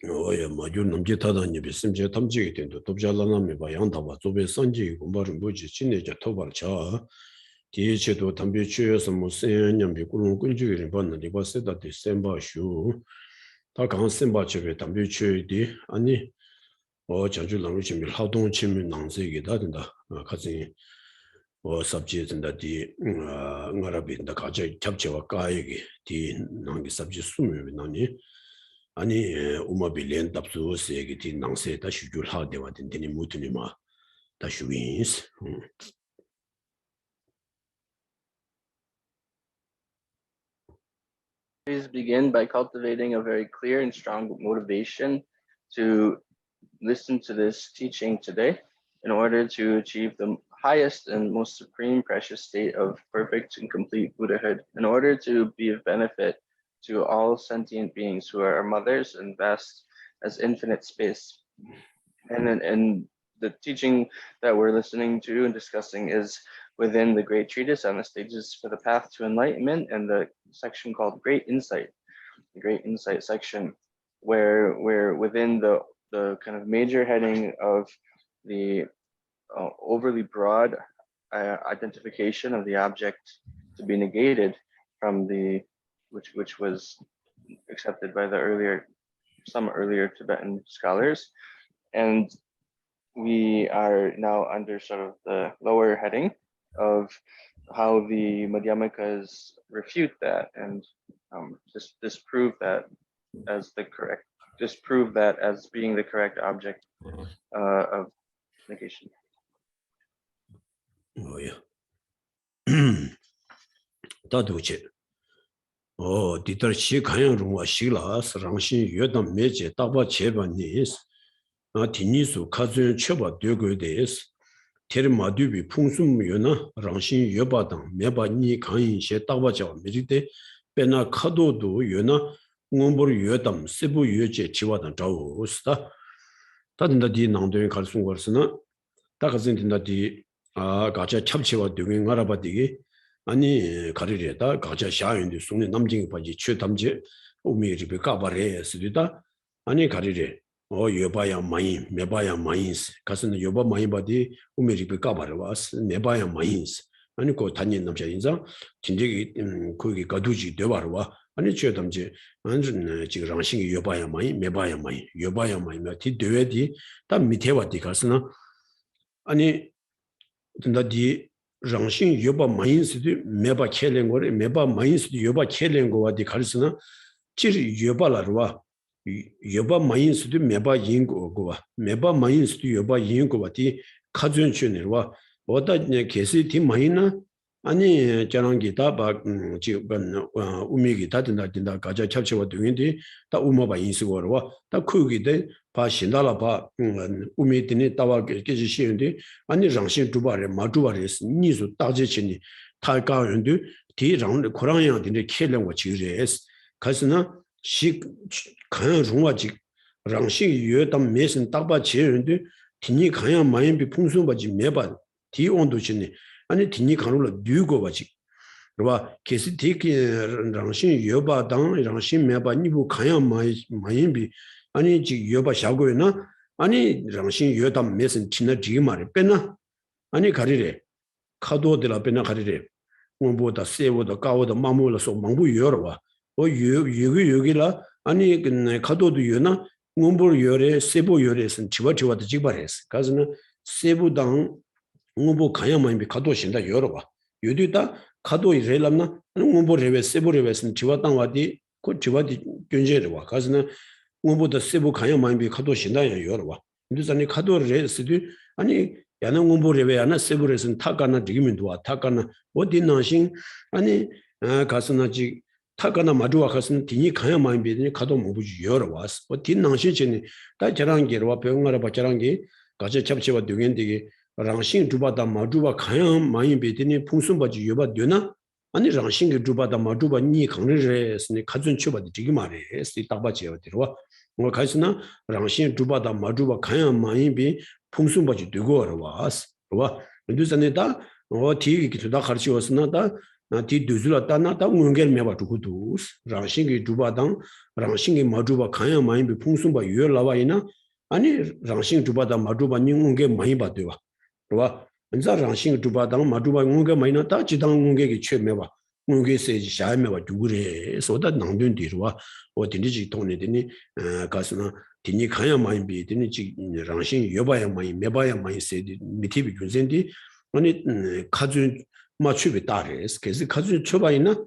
오예 마주 남지 타다니 비심제 탐지게 된도 돕잘라나미 바 양다바 조베 선지 공부를 뭐지 진내자 토발 차 디에체도 담비 취해서 무슨 냠비 꾸는 꾼주기를 봤는데 봤다 디셈바 슈 다강 셈바 집에 담비 취디 아니 자주 랑루 준비 활동 취미 낭세게 다된다 같이 sabjizenda di ngarabi da kaja chapchewa kaayegi di nangi sabji sumyo nani ani umabilen tapsu segi di nangse da shujul ha dewa dini mutuni ma da shuwins. Please begin by cultivating a very clear and strong motivation to listen to this teaching today in order to achieve the highest and most supreme precious state of perfect and complete Buddhahood, in order to be of benefit to all sentient beings who are our mothers and vast as infinite space. And the teaching that we're listening to and discussing is within the great treatise on the stages for the path to enlightenment and the section called Great Insight, the Great Insight section, where within the kind of major heading of the overly broad identification of the object to be negated from the which was accepted by some earlier Tibetan scholars, and we are now under sort of the lower heading of how the Madhyamikas refute that and disprove that as being the correct object of negation. Oh yeah. 다도체. 디터 시 가양 중과 시라 스랑신 여담 매제 따바 제반니스. 디니수 카즈연 쳐바 되고데스. 테르마두비 풍수무여나 랑신 여바당 매바니 강인시 따바자 미리데 베나 카도도 여나 응원보르 여담 세부 여제 지와당 자오스다. 다든다 디 낭도에 갈순 거스나 다가진든다 디 가자 찹치와 되긴 알아봐디기 아니 가리레다 가자 샤인데 손에 남징이 바지 최담제 오미리베 까바레 스리다 아니 가리레 여바야 마인 메바야 마인스 가서는 여바 마인 바디 오미리베 까바르와스 메바야 마인스 아니 고 단인 남자 인자 진짜기 거기 가두지 되바르와 아니 최담제 안전 지금 랑싱이 여바야 마인 메바야 마인 여바야 마인 티 되외디 다 밑에와디 가서는 아니 근데 랑신 여바 마인스도 메바 켈랭고레 메바 마인스도 여바 켈랭고와디 가르스나 지 여바라와 여바 마인스도 메바 인고고와 메바 마인스도 여바 인고와디 카준춘이와 어다냐 게시티 마이나 아니 저랑기 다바 지금 우미기 다든다 가자 찹치와 등인데 다 우마바 인스고와 다 크기데 바 신달라 바 우미드니 따와 계시시는데 아니 랑신 주바레 마주바레스 니수 따제치니 탈가연데 디랑 고랑양데 켈랭고 지레스 가스나 시 가양 중화지 랑신 여담 메신 따바 제연데 디니 가양 마인비 풍수바지 메바 디 온도치니 아니 디니 간으로 뉴고 바지 그봐 게시티키 랑신 여바당 랑신 메바 니부 가양 마인비 아니 지 여바 샤고이나 아니 랑신 여담 메신 친나 지 말이 빼나 아니 가리래 카도들아 빼나 가리래 뭐보다 세보다 까보다 마모라서 망부 여러와 여기라 아니 그 카도도 여나 응보를 여래 세보 여래선 지와도 지바레스 가즈는 세보당 응보 가야만 비 카도신다 여러와 여디다 카도 이래람나 응보 레베 세보 레베선 지와당 와디 그 지와디 견제르와 가즈는 응보다 세보 가야만 비 카도신다 여러와 인도산이 카도레스도 아니 야는 응보 레베 하나 세보레선 타가나 지기면 도와 타가나 어디 나신 아니 가스나지 타가나 마주와 가스는 디니 가야만 비니 카도 모부지 여러와스 어디 나신지니 다 저랑게와 병하라 바저랑게 가제 잡치와 되겐되게 랑신 주바다 마주바 가양 많이 베드니 풍순바지 여바 되나 아니 랑신 주바다 마주바 니 강르레스니 가준 추바디 지기 말에 스 따바지어 들어와 뭐 가스나 랑신 주바다 마주바 가양 많이 비 풍순바지 되고 와스 와 인도산에다 디기 기도다 가르치었으나다 디 두줄라 따나다 응겔 메바 두고두스 랑싱기 두바당 랑싱기 마두바 칸야 마임비 풍순바 유열라와이나 아니 랑싱 두바다 마두바 닝응게 많이 받대와 그봐 인자 랑싱 두바당 마두바 응게 많이 다 지당 응게기 최메바 응게 세지 샤메바 두그레 소다 낭된디로와 어디니지 돈이더니 가스나 디니 칸야 마임비 디니 지 랑싱 여바야 많이 메바야 많이 세디 미티비 준센디 아니 카준 마추비 다레스 그래서 카준 쳐봐이나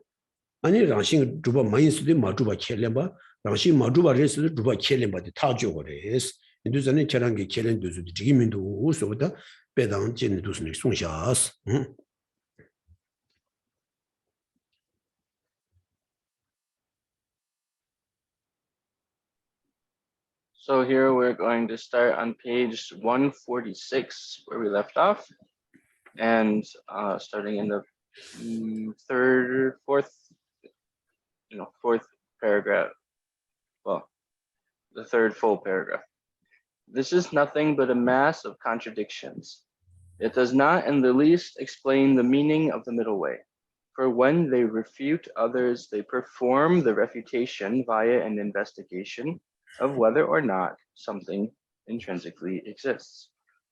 아니 랑싱 두바 마인스도 마두바 켈렘바 랑싱 마두바 레스도 두바 켈렘바데 타죠거레스 인도전에 저랑게 켈렌도도 지기민도 우소다 배당 진도스니 송샤스 So here we're going to start on page 146 where we left off, and starting in the fourth paragraph. Well, the third full paragraph. This is nothing but a mass of contradictions. It does not in the least explain the meaning of the middle way. For when they refute others, they perform the refutation via an investigation of whether or not something intrinsically exists.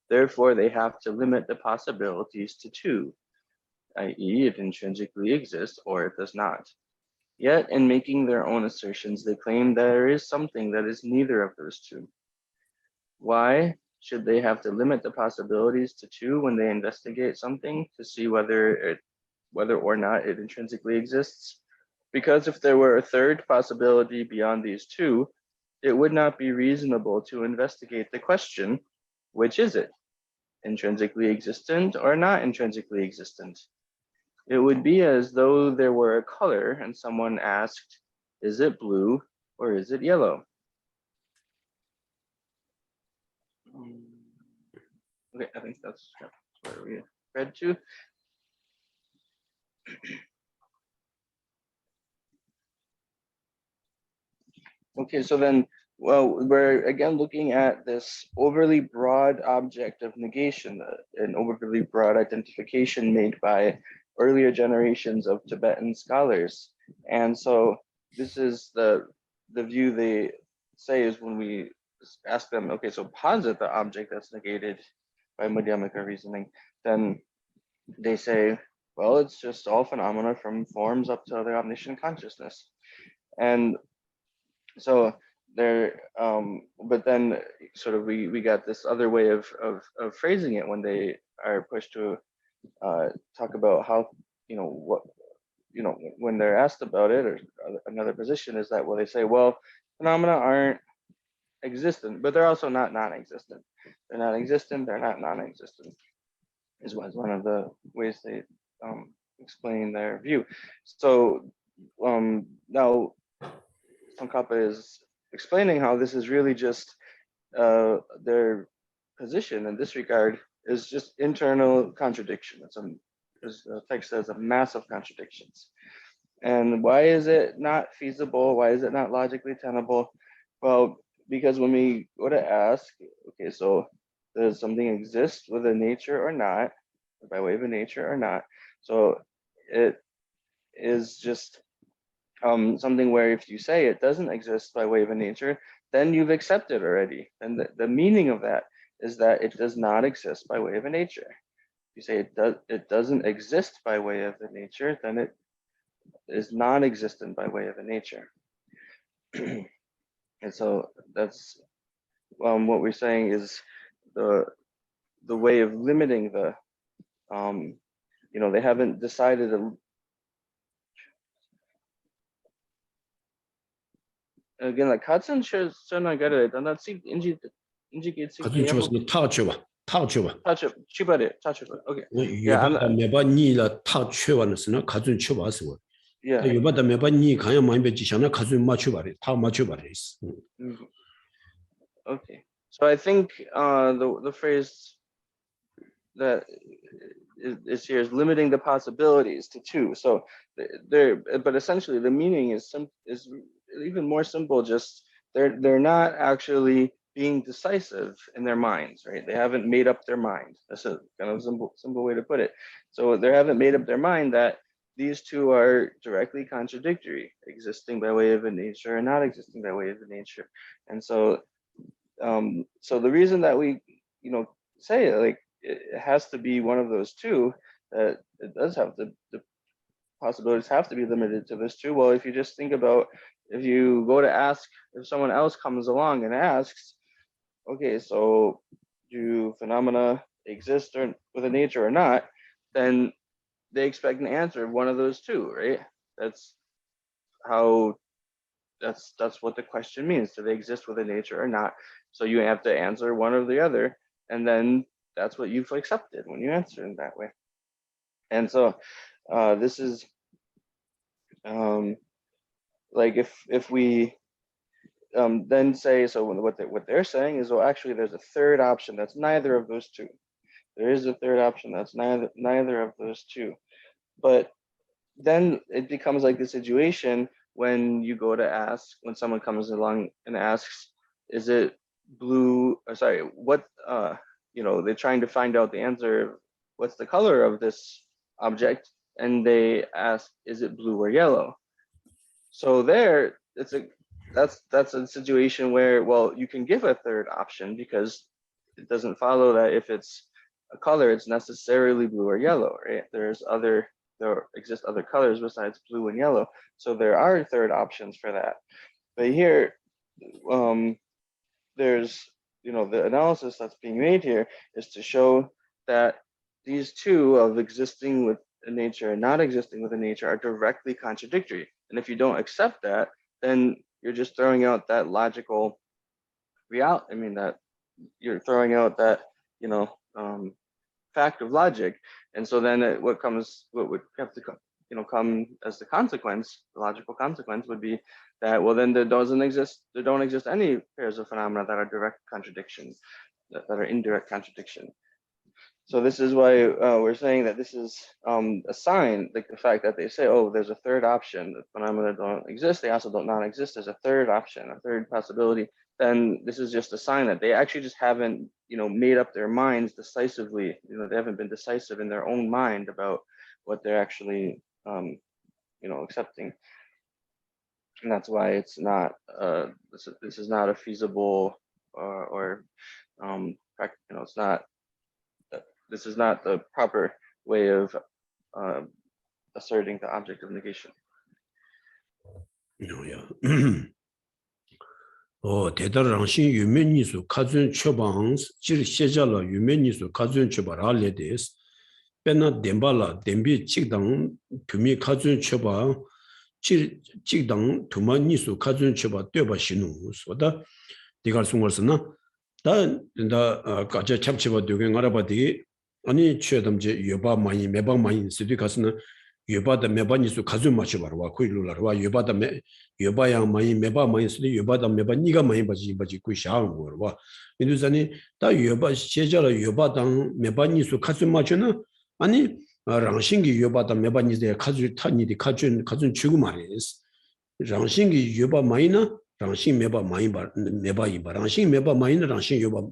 Therefore, they have to limit the possibilities to two, i.e., it intrinsically exists or it does not. Yet, in making their own assertions, they claim there is something that is neither of those two. Why should they have to limit the possibilities to two when they investigate something to see whether or not it intrinsically exists? Because if there were a third possibility beyond these two, it would not be reasonable to investigate the question, which is it, intrinsically existent or not intrinsically existent? It would be as though there were a color and someone asked, is it blue or is it yellow? Okay, I think that's where we read to. Okay, so then, well, we're again looking at this overly broad object of negation, an overly broad identification made by earlier generations of Tibetan scholars. And so this is the view they say is when we ask them, okay, so posit the object that's negated by Madhyamaka reasoning, then they say, well, it's just all phenomena from forms up to the omniscient consciousness. And so there, but then sort of we got this other way of phrasing it when they are pushed to talk about how, when they're asked about it, or another position is that, well, they say, well, phenomena aren't existent, but they're also not non-existent. They're not existent, they're not non-existent, is one of the ways they explain their view. So now Tsongkhapa is explaining how this is really just their position in this regard is just internal contradiction. As the text says, a mass of contradictions. And why is it not feasible? Why is it not logically tenable? Well, because when we go to ask, okay, so does something exist with a nature or not, by way of a nature or not? So it is just something where if you say it doesn't exist by way of a nature, then you've accepted already. And the meaning of that is that it does not exist by way of a nature. If you say it doesn't exist by way of a nature, then it is non-existent by way of a nature. And so that's what we're saying is the way of limiting the, they haven't decided again, like Katsun Shanagarre, and that's 가진 주었으면 타쳐봐. Okay. Yeah, 매번 니라 타쳐와는스나 가진 쳐봐서. Yeah. 요바다 매번 니 가야 많이 배지잖아. 가진 맞춰봐래. 타 맞춰봐래. Okay. So I think the phrase that is here is limiting the possibilities to two. So but essentially the meaning is even more simple. Just they're not actually being decisive in their minds, right? They haven't made up their mind. That's a kind of simple way to put it. So they haven't made up their mind that these two are directly contradictory, existing by way of a nature and not existing by way of a nature. And so, so the reason that we, say like it has to be one of those two, that it does have the possibilities have to be limited to this too. Well, if you just think about, if you go to ask, if someone else comes along and asks, okay, so do phenomena exist or with a nature or not, then they expect an answer of one of those two, right? That's how, that's what the question means. Do they exist with a nature or not? So you have to answer one or the other, and then that's what you've accepted when you answer in that way. And so this is like if we then say, so what they're saying is, well, actually there's a third option that's neither of those two. There is a third option that's neither of those two. But then it becomes like the situation when you go to ask, when someone comes along and asks, is it blue, or sorry, what, they're trying to find out the answer, what's the color of this object? And they ask, is it blue or yellow? So there, that's a situation where, well, you can give a third option, because it doesn't follow that if it's a color, it's necessarily blue or yellow, right? There exist other colors besides blue and yellow. So there are third options for that. But here, there's, the analysis that's being made here is to show that these two of existing with a nature and not existing with a nature are directly contradictory. And if you don't accept that, then you're just throwing out that logical reality. I mean, that you're throwing out that, fact of logic. And so then what would have to come as the consequence, the logical consequence would be that, well, then there don't exist any pairs of phenomena that are direct contradictions, that are indirect contradiction. So this is why we're saying that this is a sign, like the fact that they say, oh, there's a third option, the phenomena don't exist, they also don't not exist, there's a third option, a third possibility. Then this is just a sign that they actually just haven't, made up their minds decisively. They haven't been decisive in their own mind about what they're actually, accepting. And that's why it's not, this is not a feasible it's not, this is not the proper way of asserting the object of negation. 대다랑신 유면니수 가준 처방 질 시절로 유면니수 가준 처방을 대해서 빼나 덴발라 덴비 찍당 규미 가준 처방 질 찍당 두만니수 가준 처방 되바 신우 소다 네가 숨어서나 다 가자 참치바 되게 알아봐디 아니 최담제 여바 많이 매방 많이 쓰디 가서는 여바다 매반이수 가준 맞춰 봐라 와 코일로라 와 여바야 많이 매바 많이 쓰디 여바다 매바 니가 많이 바지 꾸샤는 거 와. 인도산이 다 여바 제자라 여바당 매반이수 가준 맞춰나 아니 랑신기 여바다 매반이데 가준 타니디 가준 주고 말이스. 랑신기 여바 많이나 랑신 매바 많이 바 매바이 바 랑신 매바 많이나 랑신 여바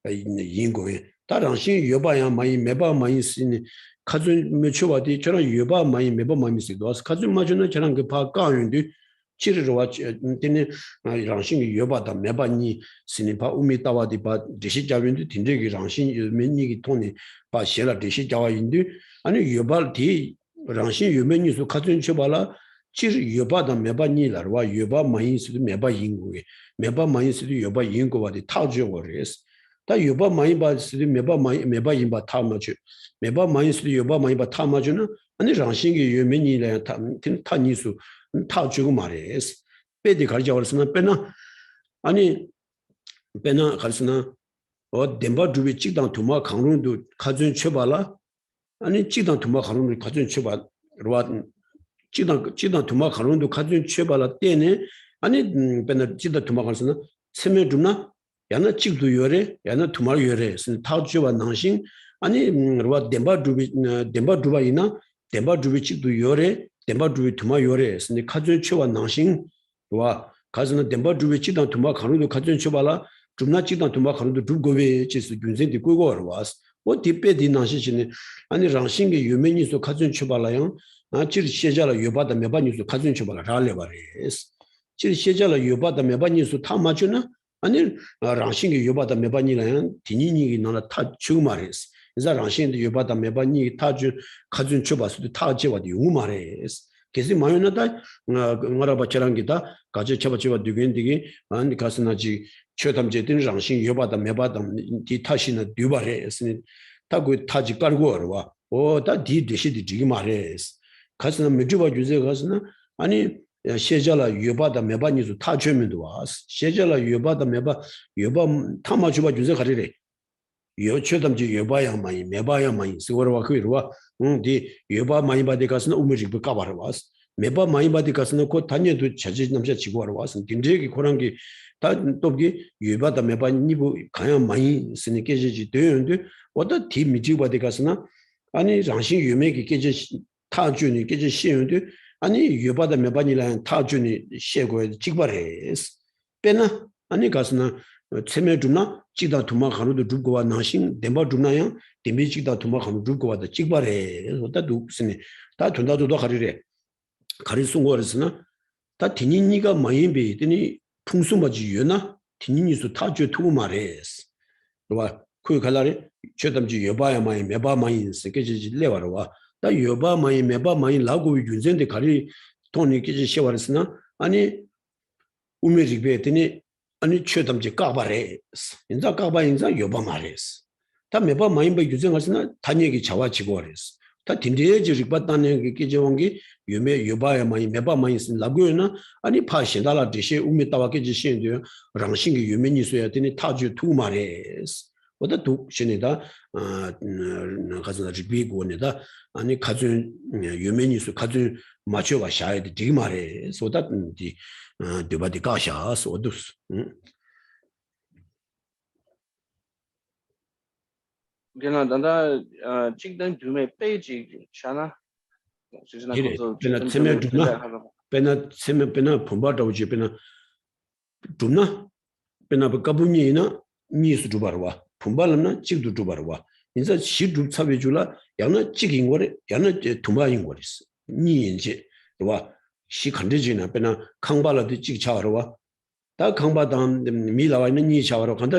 인고에 다 랑신 여바야 많이 매바 많이 쓰니 가준 며쳐와디 저런 여바 많이 매바 많이 쓰도 가준 맞으나 저런 그파 까윤디 치르와 되네 랑신 여바다 매바니 쓰니 바 우미다와디 바 디시자윈디 딘데기 랑신 유면니기 통니 바 셰라 디시자와인디 아니 여발디 랑신 유면니수 가준 쳐발라 치 여바다 매바니라 와 여바 많이 쓰도 매바 인고에 매바 많이 쓰도 여바 인고와디 타주어레스 다 여바 많이 바스디 매바 인바 타마주 매바 많이 쓰디 여바 많이 바 타마주는 아니 랑신기 유면이래 타니수 타주고 말이스 빼디 가르쳐 버렸으나 빼나 아니 빼나 가르스나 덴바 두비 찍당 두마 강론도 가준 쳐발라 아니 찍당 두마 강론도 가준 쳐발 로아 찍당 두마 강론도 가준 쳐발라 때네 아니 빼나 찍당 두마 가르스나 세메 두나 야나 찍도 요래 야나 두마 요래 신 타주와 낭신 아니 로아 덴바 두바이나 덴바 두비 찍도 요래 덴바 두비 두마 요래 신 가준 쳐와 낭신 와 가즈나 덴바 두비 찍당 두마 강론도 가준 쳐발라 줌나 찍당 두마 강론도 두고베 치스 균센디 고고로 와스 뭐 디페디 낭신이네 아니 랑신게 유면이소 가준 쳐발라요 질 시자라 요바다 메바니스 가진 쳐봐라 잘래바레스 질 시자라 요바다 메바니스 타 맞주나 아니 랑싱이 요바다 메바니라는 디니니 나나 타 주마레스 이자 랑싱이 요바다 메바니 타주 가진 쳐봐서도 타 제와도 요마레스 계속 마요나다 나라바처럼기다 가지 쳐봐쳐 되겐디기 안 가스나지 최담제된 랑싱 요바다 메바다 디 타시나 듀바레스 타고 타지 깔고 얼와 오다 디 대시디 지기 마레스 가스나 메주바 주제 가스나 아니 시절라 유바다 메바니도 타 주면도 와 시절라 유바다 메바 유바 타마 주바 주제 가리래 요초담지 유바야 많이 메바야 많이 서로와 그리와 디 유바 많이 받이 가스나 우무지 그 까바라 와스 메바 많이 받이 가스나 곧 단계도 자지 남자 지고 와라 와스 딘데기 고랑기 다 또기 유바다 메바니부 가야 많이 쓰니까 지지 되는데 어디 디 미지 받이 가스나 아니 장신 유메기 깨지 타준이 깨지 시운데 아니 유바다 메바니라 타준이 셰고 직발해스 빼나 아니 가스나 체메 주나 지다 두마 가루도 두고 와 나신 덴바 주나야 덴비 지다 두마 가루 두고 와다 직발해 어다 두스니 다 돈다도도 가리래 가리 송거르스나 다 디니니가 많이 베더니 풍수마지 유나 디니니수 타주 두고 말해스 와 그 갈라리 최담지 여바야 많이 메바 많이 쓰게지 레와와 다 여바 많이 메바 많이 라고 윤전데 가리 돈이 끼지 시와르스나 아니 우메지 베더니 아니 최담지 까바레스 인자 까바 인자 여바 말레스 다 메바 많이 배 유전하스나 단얘기 자와지고 와레스 다 딘데지 리바다네 게 끼지 원기 유메 여바야 많이 메바 많이 쓴 라고요나 아니 파신달라 디시 우메 따와 끼지 시엔데 랑싱기 유메니 소야 되니 타주 두 말레스 어다 독 신이다 가즈나 지비고네다 아니 가준 유메니스 가준 맞춰가 샤야지 되게 말해 소다디 디바디 가샤스 어두스 그냥 단다 직등 두메 페이지 샤나 지지나 고소 베나 세메 두나 베나 세메 베나 폼바다오지 베나 두나 베나 까부니나 미스 두바르와 품발나 찍도 두바르와 인자 시두 차베줄라 야나 찍인 거래 야나 두마인 거리스 니 이제 와 시칸데지나 베나 강발라도 찍 차와와 다 강바당 미라와 있는 니 차와로 간다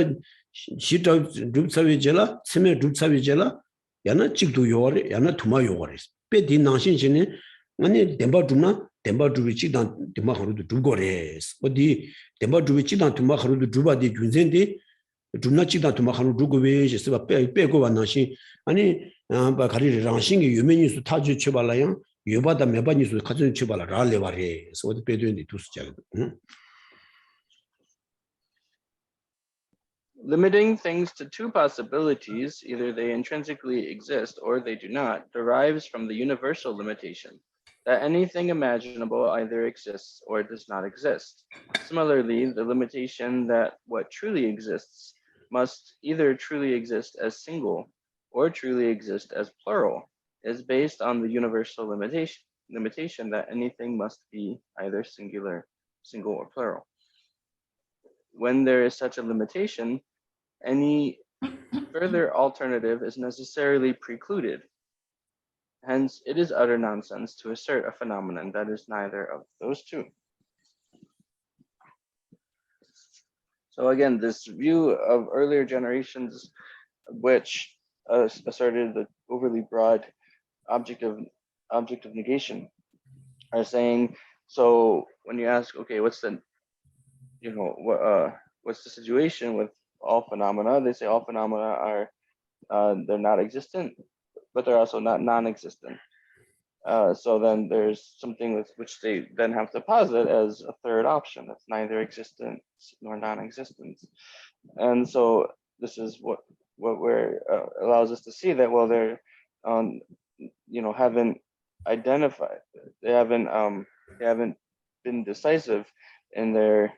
시도 두차베젤라 세메 두차베젤라 야나 찍도 요래 야나 두마 요거리스 베디 나신신이 아니 덴바 두나 덴바 두비 찍단 덴바 하루도 두고레스 어디 덴바 두비 찍단 두마 하루도 두바디 준센데 줌나치다 도마하는 누구베 제스바 빼고 왔나시 아니 바 가리를 랑싱이 유메니스 타주 쳐발라요 유바다 메바니스 가진 쳐발라 라레바레 소드 빼도인데 두스자 Limiting things to two possibilities, either they intrinsically exist or they do not, derives from the universal limitation that anything imaginable either exists or does not exist. Similarly, the limitation that what truly exists must either truly exist as single or truly exist as plural is based on the universal limitation that anything must be either single or plural. When there is such a limitation, any further alternative is necessarily precluded. Hence, it is utter nonsense to assert a phenomenon that is neither of those two. So again, this view of earlier generations, which asserted the overly broad object of negation, are saying, so when you ask, okay, what's the situation with all phenomena? They say all phenomena are they're not existent, but they're also not non-existent. So then there's something with which they then have to posit as a third option that's neither existence nor non-existence. And so this is what allows us to see that, well, they're haven't identified, they haven't been decisive in their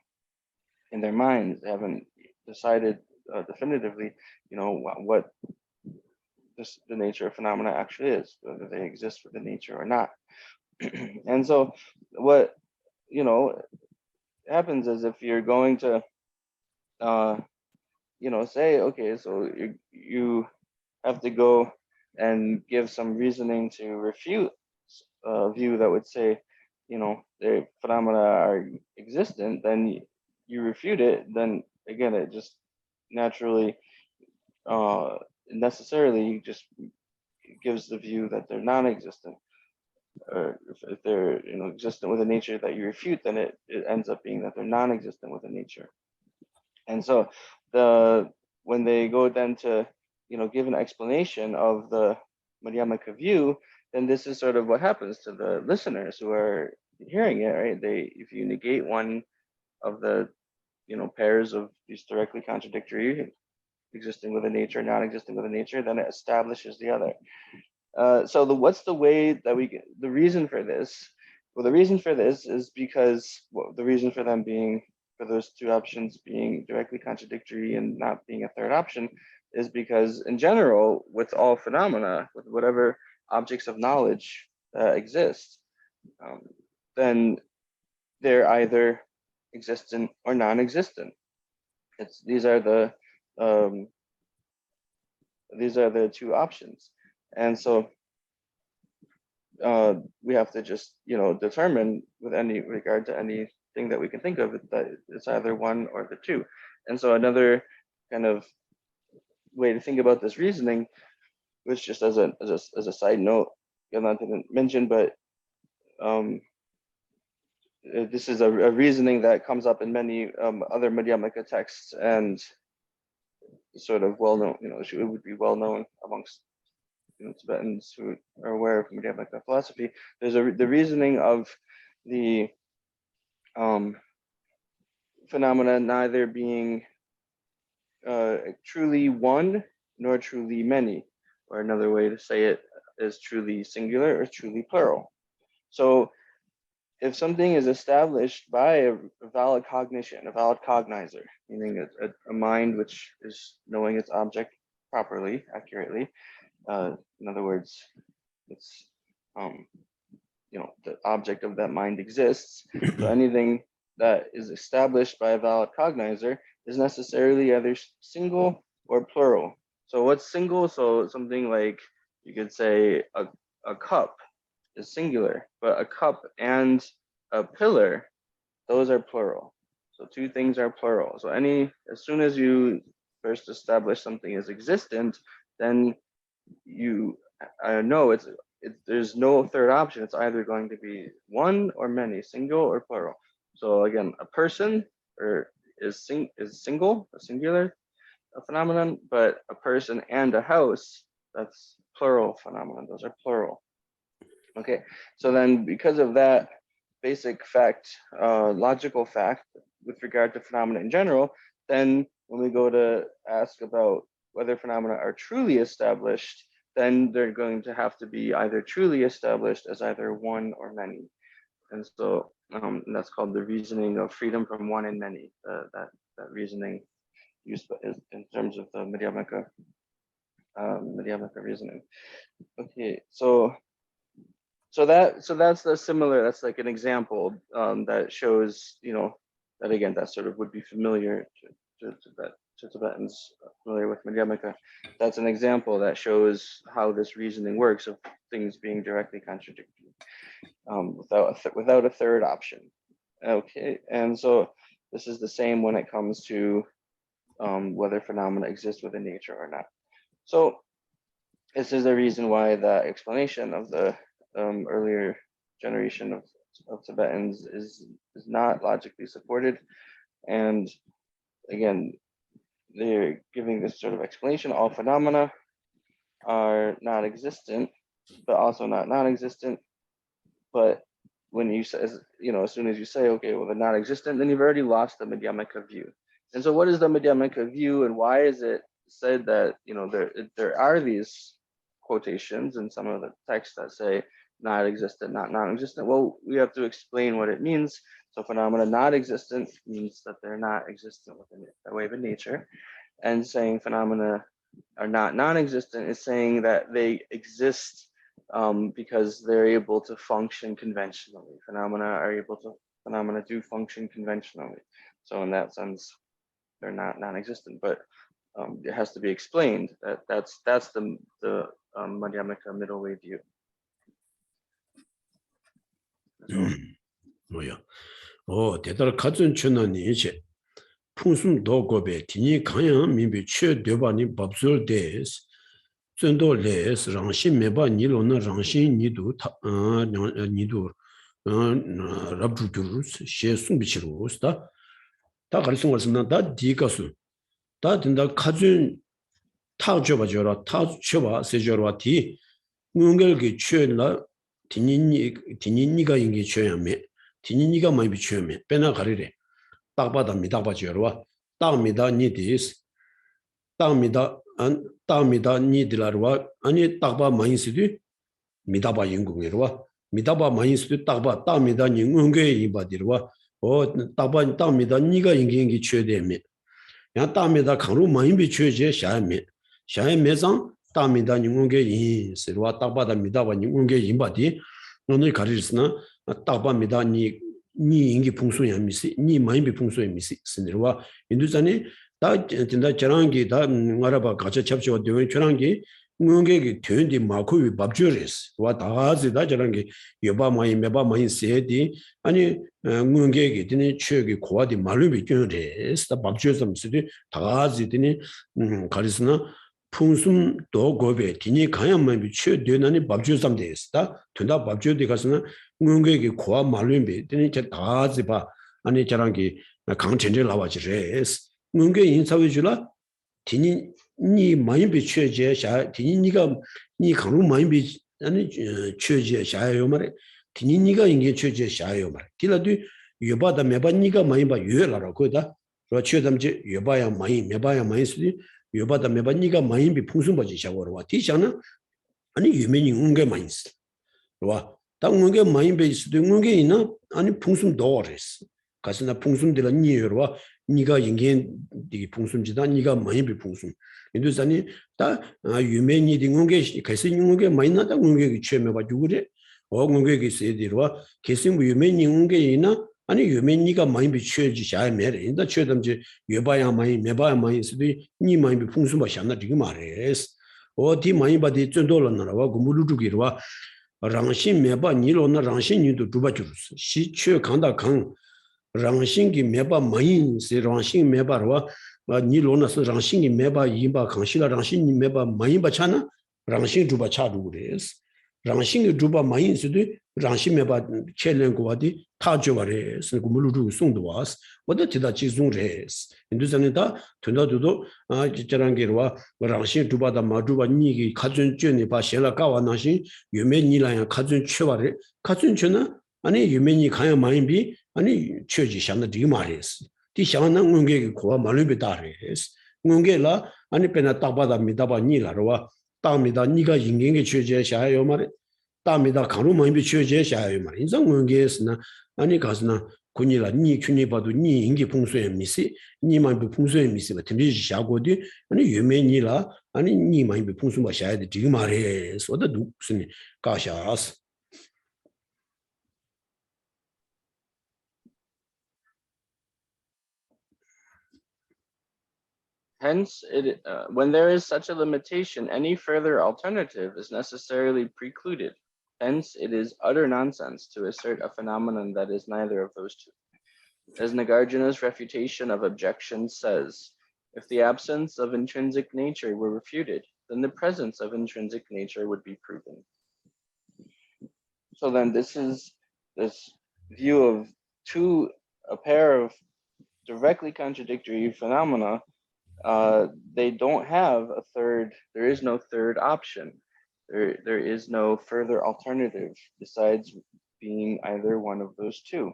minds. They haven't decided definitively, what the nature of phenomena actually is, whether they exist for the nature or not. And so what happens is, if you're going to say, okay, so you have to go and give some reasoning to refute view that would say, the phenomena are existent, then you refute it, then again, it just naturally, necessarily just gives the view that they're non-existent. Or if they're existent with a nature that you refute, then it ends up being that they're non-existent with a nature. And so when they go then to give an explanation of the Madhyamaka view, then this is sort of what happens to the listeners who are hearing it, right? If you negate one of the pairs of these directly contradictory, existing with a nature, non-existing with a nature, then it establishes the other. So what's the way that we get the reason for this? Well, the reason for this is because the reason for them being, for those two options being directly contradictory and not being a third option, is because in general, with all phenomena, with whatever objects of knowledge exist, then they're either existent or non-existent. These are the two options. And so we have to just determine with any regard to anything that we can think of that it's either one or the two. And so another kind of way to think about this reasoning, which just as a side note, Yolanda didn't mention, but this is a reasoning that comes up in many other Madhyamaka texts, and sort of well known, it would be well known amongst Tibetans who are aware of Madhyamaka philosophy. There's the reasoning of the phenomena neither being truly one nor truly many, or another way to say it is truly singular or truly plural. So if something is established by a valid cognition, a valid cognizer, meaning a mind which is knowing its object properly, accurately, in other words, it's the object of that mind exists. So anything that is established by a valid cognizer is necessarily either single or plural. So what's single? So something like, you could say a cup is singular, but a cup and a pillar, those are plural. So two things are plural. So as soon as you first establish something as existent, then you know there's no third option. It's either going to be one or many, single or plural. So again, a person is single, a singular phenomenon, but a person and a house, that's plural phenomenon. Those are plural. Okay, so then because of that basic fact, logical fact with regard to phenomena in general, then when we go to ask about whether phenomena are truly established, then they're going to have to be either truly established as either one or many. And so that's called the reasoning of freedom from one and many, that reasoning used in terms of the Madhyamaka reasoning. Okay, so that's similar. That's like an example that shows, that again, that sort of would be familiar to Tibetans familiar with Madhyamaka. That's an example that shows how this reasoning works of things being directly contradictory without a third option. Okay, and so this is the same when it comes to whether phenomena exist within nature or not. So this is the reason why the explanation of the earlier generation of Tibetans is not logically supported. And again, they're giving this sort of explanation. All phenomena are not existent, but also not non-existent. But when you say, as soon as you say, okay, well, they're non-existent, then you've already lost the Madhyamaka view. And so what is the Madhyamaka view, and why is it said that, there are these quotations in some of the texts that say not existent, not non-existent? Well, we have to explain what it means. So phenomena not existent means that they're not existent within a way of nature. And saying phenomena are not non-existent is saying that they exist because they're able to function conventionally. Phenomena do function conventionally. So in that sense, they're not non-existent, but it has to be explained that's the Madhyamaka middle way view. as well. 대달 가전 천원이 이제 풍순 도고베 디니 강양 민비 최 되바니 밥술 데스 전도 레스 랑신 메바 니로나 랑신 니도 니도 랍주두스 셰숭비치로스다 다 가르친 것은 다 디가수 다 된다 가준 타줘봐줘라 타줘봐 세줘라 디 응결기 최나 디니니가 인기 최야매 디니니가 많이 비추야매 빼나 가리래 딱바다 미다바줘라 딱미다 니디스 딱미다 안 딱미다 니디라와 아니 딱바 많이스디 미다바 인공이로와 미다바 많이스디 딱바 딱미다 니 응게 이바디로와 딱바 딱미다 니가 인기 최대매 야 딱미다 강로 많이 비추제 샤야매 샤야매상 딱미다 니응게 인스로와 딱바다 미다바 니응게 인바디 오늘 가리스나 딱바미다 니 인기 풍수야 미시 니 많이 풍수야 미시 스니로와 인도산에 다 진짜 저랑기 다 알아봐 같이 잡죠 되는 저랑기 응게기 되는데 마코이 밥주레스 와 다가지다 저랑기 여바 많이 매바 많이 세디 아니 응게기 되는 최기 고아디 말루비 껴레스 다 밥주섬스디 다가지더니 가리스나 풍숨도 고베 디니 가야만 비추 되나니 밥주섬 데스다 된다 밥주디 가서는 응게기 고아 말루비 되니 저 다가지 봐 아니 저랑기 강천제 나와지레스 응게 인사회 줄라 디니 니 많이 비추어제 샤 디니 니가 니 강로 많이 비 아니 추어제 샤요 말에 디니 니가 인게 추어제 샤요 말에 딜라도 여바다 매바 니가 많이 봐 유라라고 거다 로 추어담지 여바야 많이 매바야 많이 쓰디 여바다 매바 니가 많이 비 풍수 버지 샤고로 와 디샤나 아니 유명이 응게 많이 쓰 와 당응게 많이 비 쓰디 응게 있나 아니 풍수 도어레스 가스나 풍수들은 니여와 니가 인간 이 풍수지다 니가 많이 비 풍수 인도산이 다 유명이 딩게 가서 응게 많이 나다 응게 취해 봐 주고래 응게 세디로와 계신 유명이 응게 있나 아니 유명이가 많이 비 취해지 잘 매래 인다 취해담지 여바야 많이 매바야 많이 쓰디 니 많이 비 풍수 봐 샤나 지금 말해스 어디 많이 바디 전도라나와 고물루주기로와 랑신 매바 니로나 랑신 니도 두바 주르스 시취 간다 강 랑신기 매바 마인스 랑신 매바와 니로나스 랑신기 매바 이바 강시라 랑신 매바 마인바 차나 랑신 주바 차두레스 랑신기 주바 마인스도 랑신 매바 첼렌고와디 타조바레스 고물루 송도와스 어디다 지송레스 인도산에다 튼다도도 저랑게와 랑신 주바다 마주바 니기 가준전이 바실라 가와나신 유메니라야 가준 최와레 가준 최나 아니 유메니 가야 마인비 아니 처지 샹다 디 말이스 디 샹나 응게 고아 말르비 다레스 응게라 아니 페나 딱바다 미다바 니라로와 딱미다 니가 인경게 처지 샤요 말에 딱미다 강로 마인비 처지 샤요 말 인상 응게스나 아니 가스나 군이라 니 춘이 봐도 니 인기 풍수에 미시 니만 비 풍수에 미시 바 템지 샤고디 아니 유메니라 아니 니만 비 풍수 마 샤야 디 말이스 어다 누스니 가샤스 Hence, when there is such a limitation, any further alternative is necessarily precluded. Hence, it is utter nonsense to assert a phenomenon that is neither of those two. As Nagarjuna's refutation of objection says, if the absence of intrinsic nature were refuted, then the presence of intrinsic nature would be proven. So then this is this view of a pair of directly contradictory phenomena. They don't have a third, there is no third option. There is no further alternative besides being either one of those two.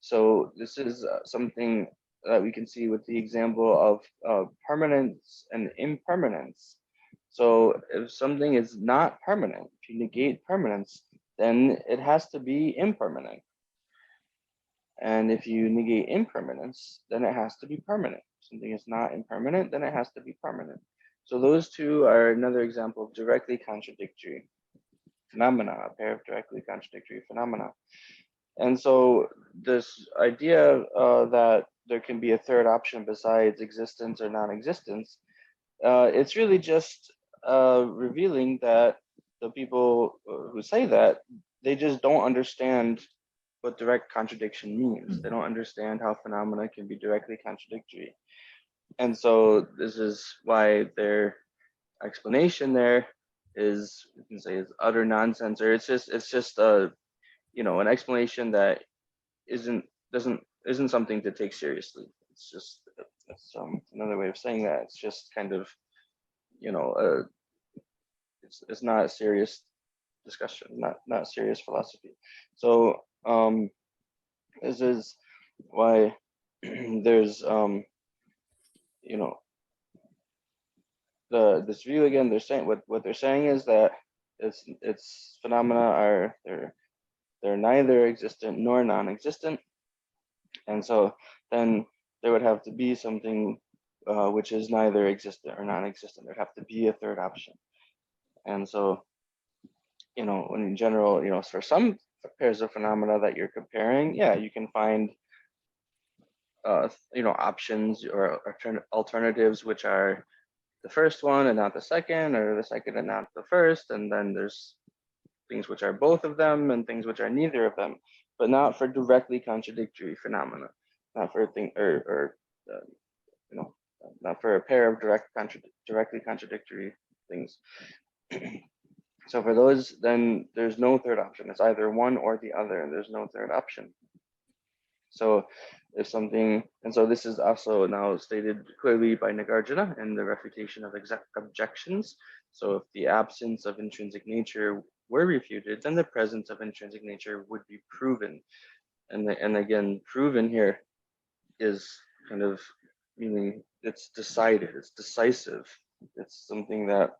So this is something that we can see with the example of permanence and impermanence. So if something is not permanent, if you negate permanence, then it has to be impermanent. And if you negate impermanence, then it has to be permanent. Something is not impermanent, then it has to be permanent. So those two are another example of directly contradictory phenomena, a pair of directly contradictory phenomena. And so this idea that there can be a third option besides existence or non-existence, it's really just revealing that the people who say that, they just don't understand what direct contradiction means. They don't understand how phenomena can be directly contradictory. And so this is why their explanation there is, you can say, is utter nonsense, or it's just a, an explanation that isn't something to take seriously. It's just, that's another way of saying that. It's just kind of, it's not a serious discussion, not serious philosophy. So this is why there's this view again. They're saying what they're saying is that it's phenomena are they're neither existent nor non-existent, and so then there would have to be something which is neither existent or non-existent. There'd have to be a third option. And so, in general, for some pairs of phenomena that you're comparing, yeah, you can find options or alternatives which are the first one and not the second, or the second and not the first, and then there's things which are both of them and things which are neither of them, but not for directly contradictory phenomena, not for a thing not for a pair of directly contradictory things. So for those, then there's no third option. It's either one or the other, and there's no third option. So if something, and so this is also now stated clearly by Nagarjuna in the refutation of objections. So if the absence of intrinsic nature were refuted, then the presence of intrinsic nature would be proven. And again, proven here is kind of meaning it's decided, it's decisive. It's something that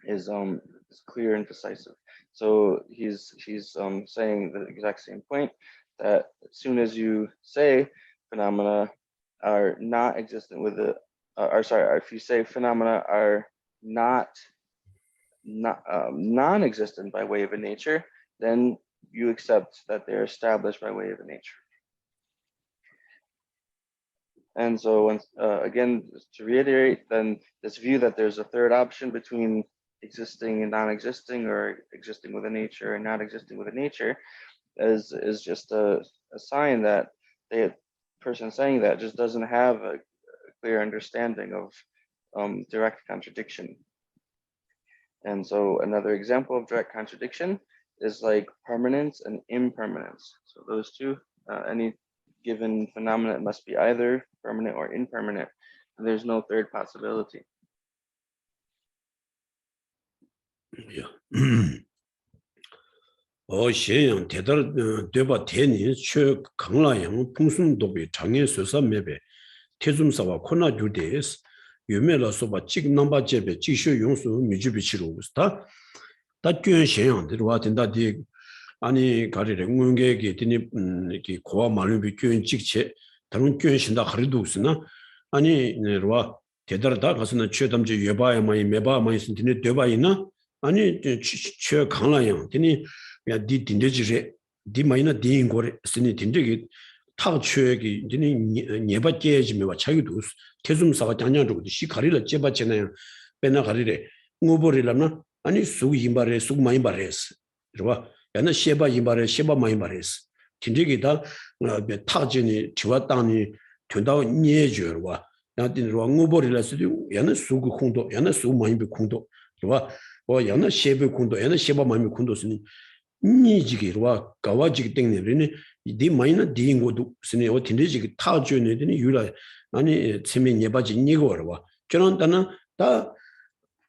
is clear and decisive. So he's saying the exact same point, that as soon as you say phenomena are not existent with the, if you say phenomena are not non-existent by way of a nature, then you accept that they're established by way of a nature. And so again, to reiterate, then this view that there's a third option between existing and non-existing, or existing with a nature and not existing with a nature, is just a sign that the person saying that just doesn't have a clear understanding of direct contradiction. And so another example of direct contradiction is like permanence and impermanence. So those two, any given phenomenon must be either permanent or impermanent. And there's no third possibility. Yeah. 현양 대달 되바 대니 최 강라양 풍순도비 장애 수사 매배 태줌사와 코나 주데스 유메라소바 찍 넘바 제베 지쇼 용수 미주비치로 스타 다견 현양들 와된다디 아니 가리레 응응게게 되니 이렇게 고아 말루비 교인 찍체 다른 교인 신다 하리도스나 아니 네와 대달다 가서는 최담제 여바야마이 매바마이 신티네 되바이나 아니 최 강라양 되니 야 딘데지레 디마이나 디인고레 스니 딘데기 타취에기 디니 예바께지메와 차기도 태숨사가 장장적으로 시가리를 제바잖아요. 배나 가리레 응어버리려나 아니 수임바레 수마임바레스 그러와 야나 셰바 임바레 셰바 마임바레스 딘데기다 타진이 지와땅이 된다고 니에줘와 야딘로 응어버리라스도 야나 수구 공도 야나 수마임비 공도 그러와 야나 셰베 공도 야나 셰바 마임비 공도스니 니지기와 가와지기 때문에 이 마이나 디인고도 스네 어 딘데지기 타줘내더니 유라 아니 세면 예바지 니고와 저런다나 다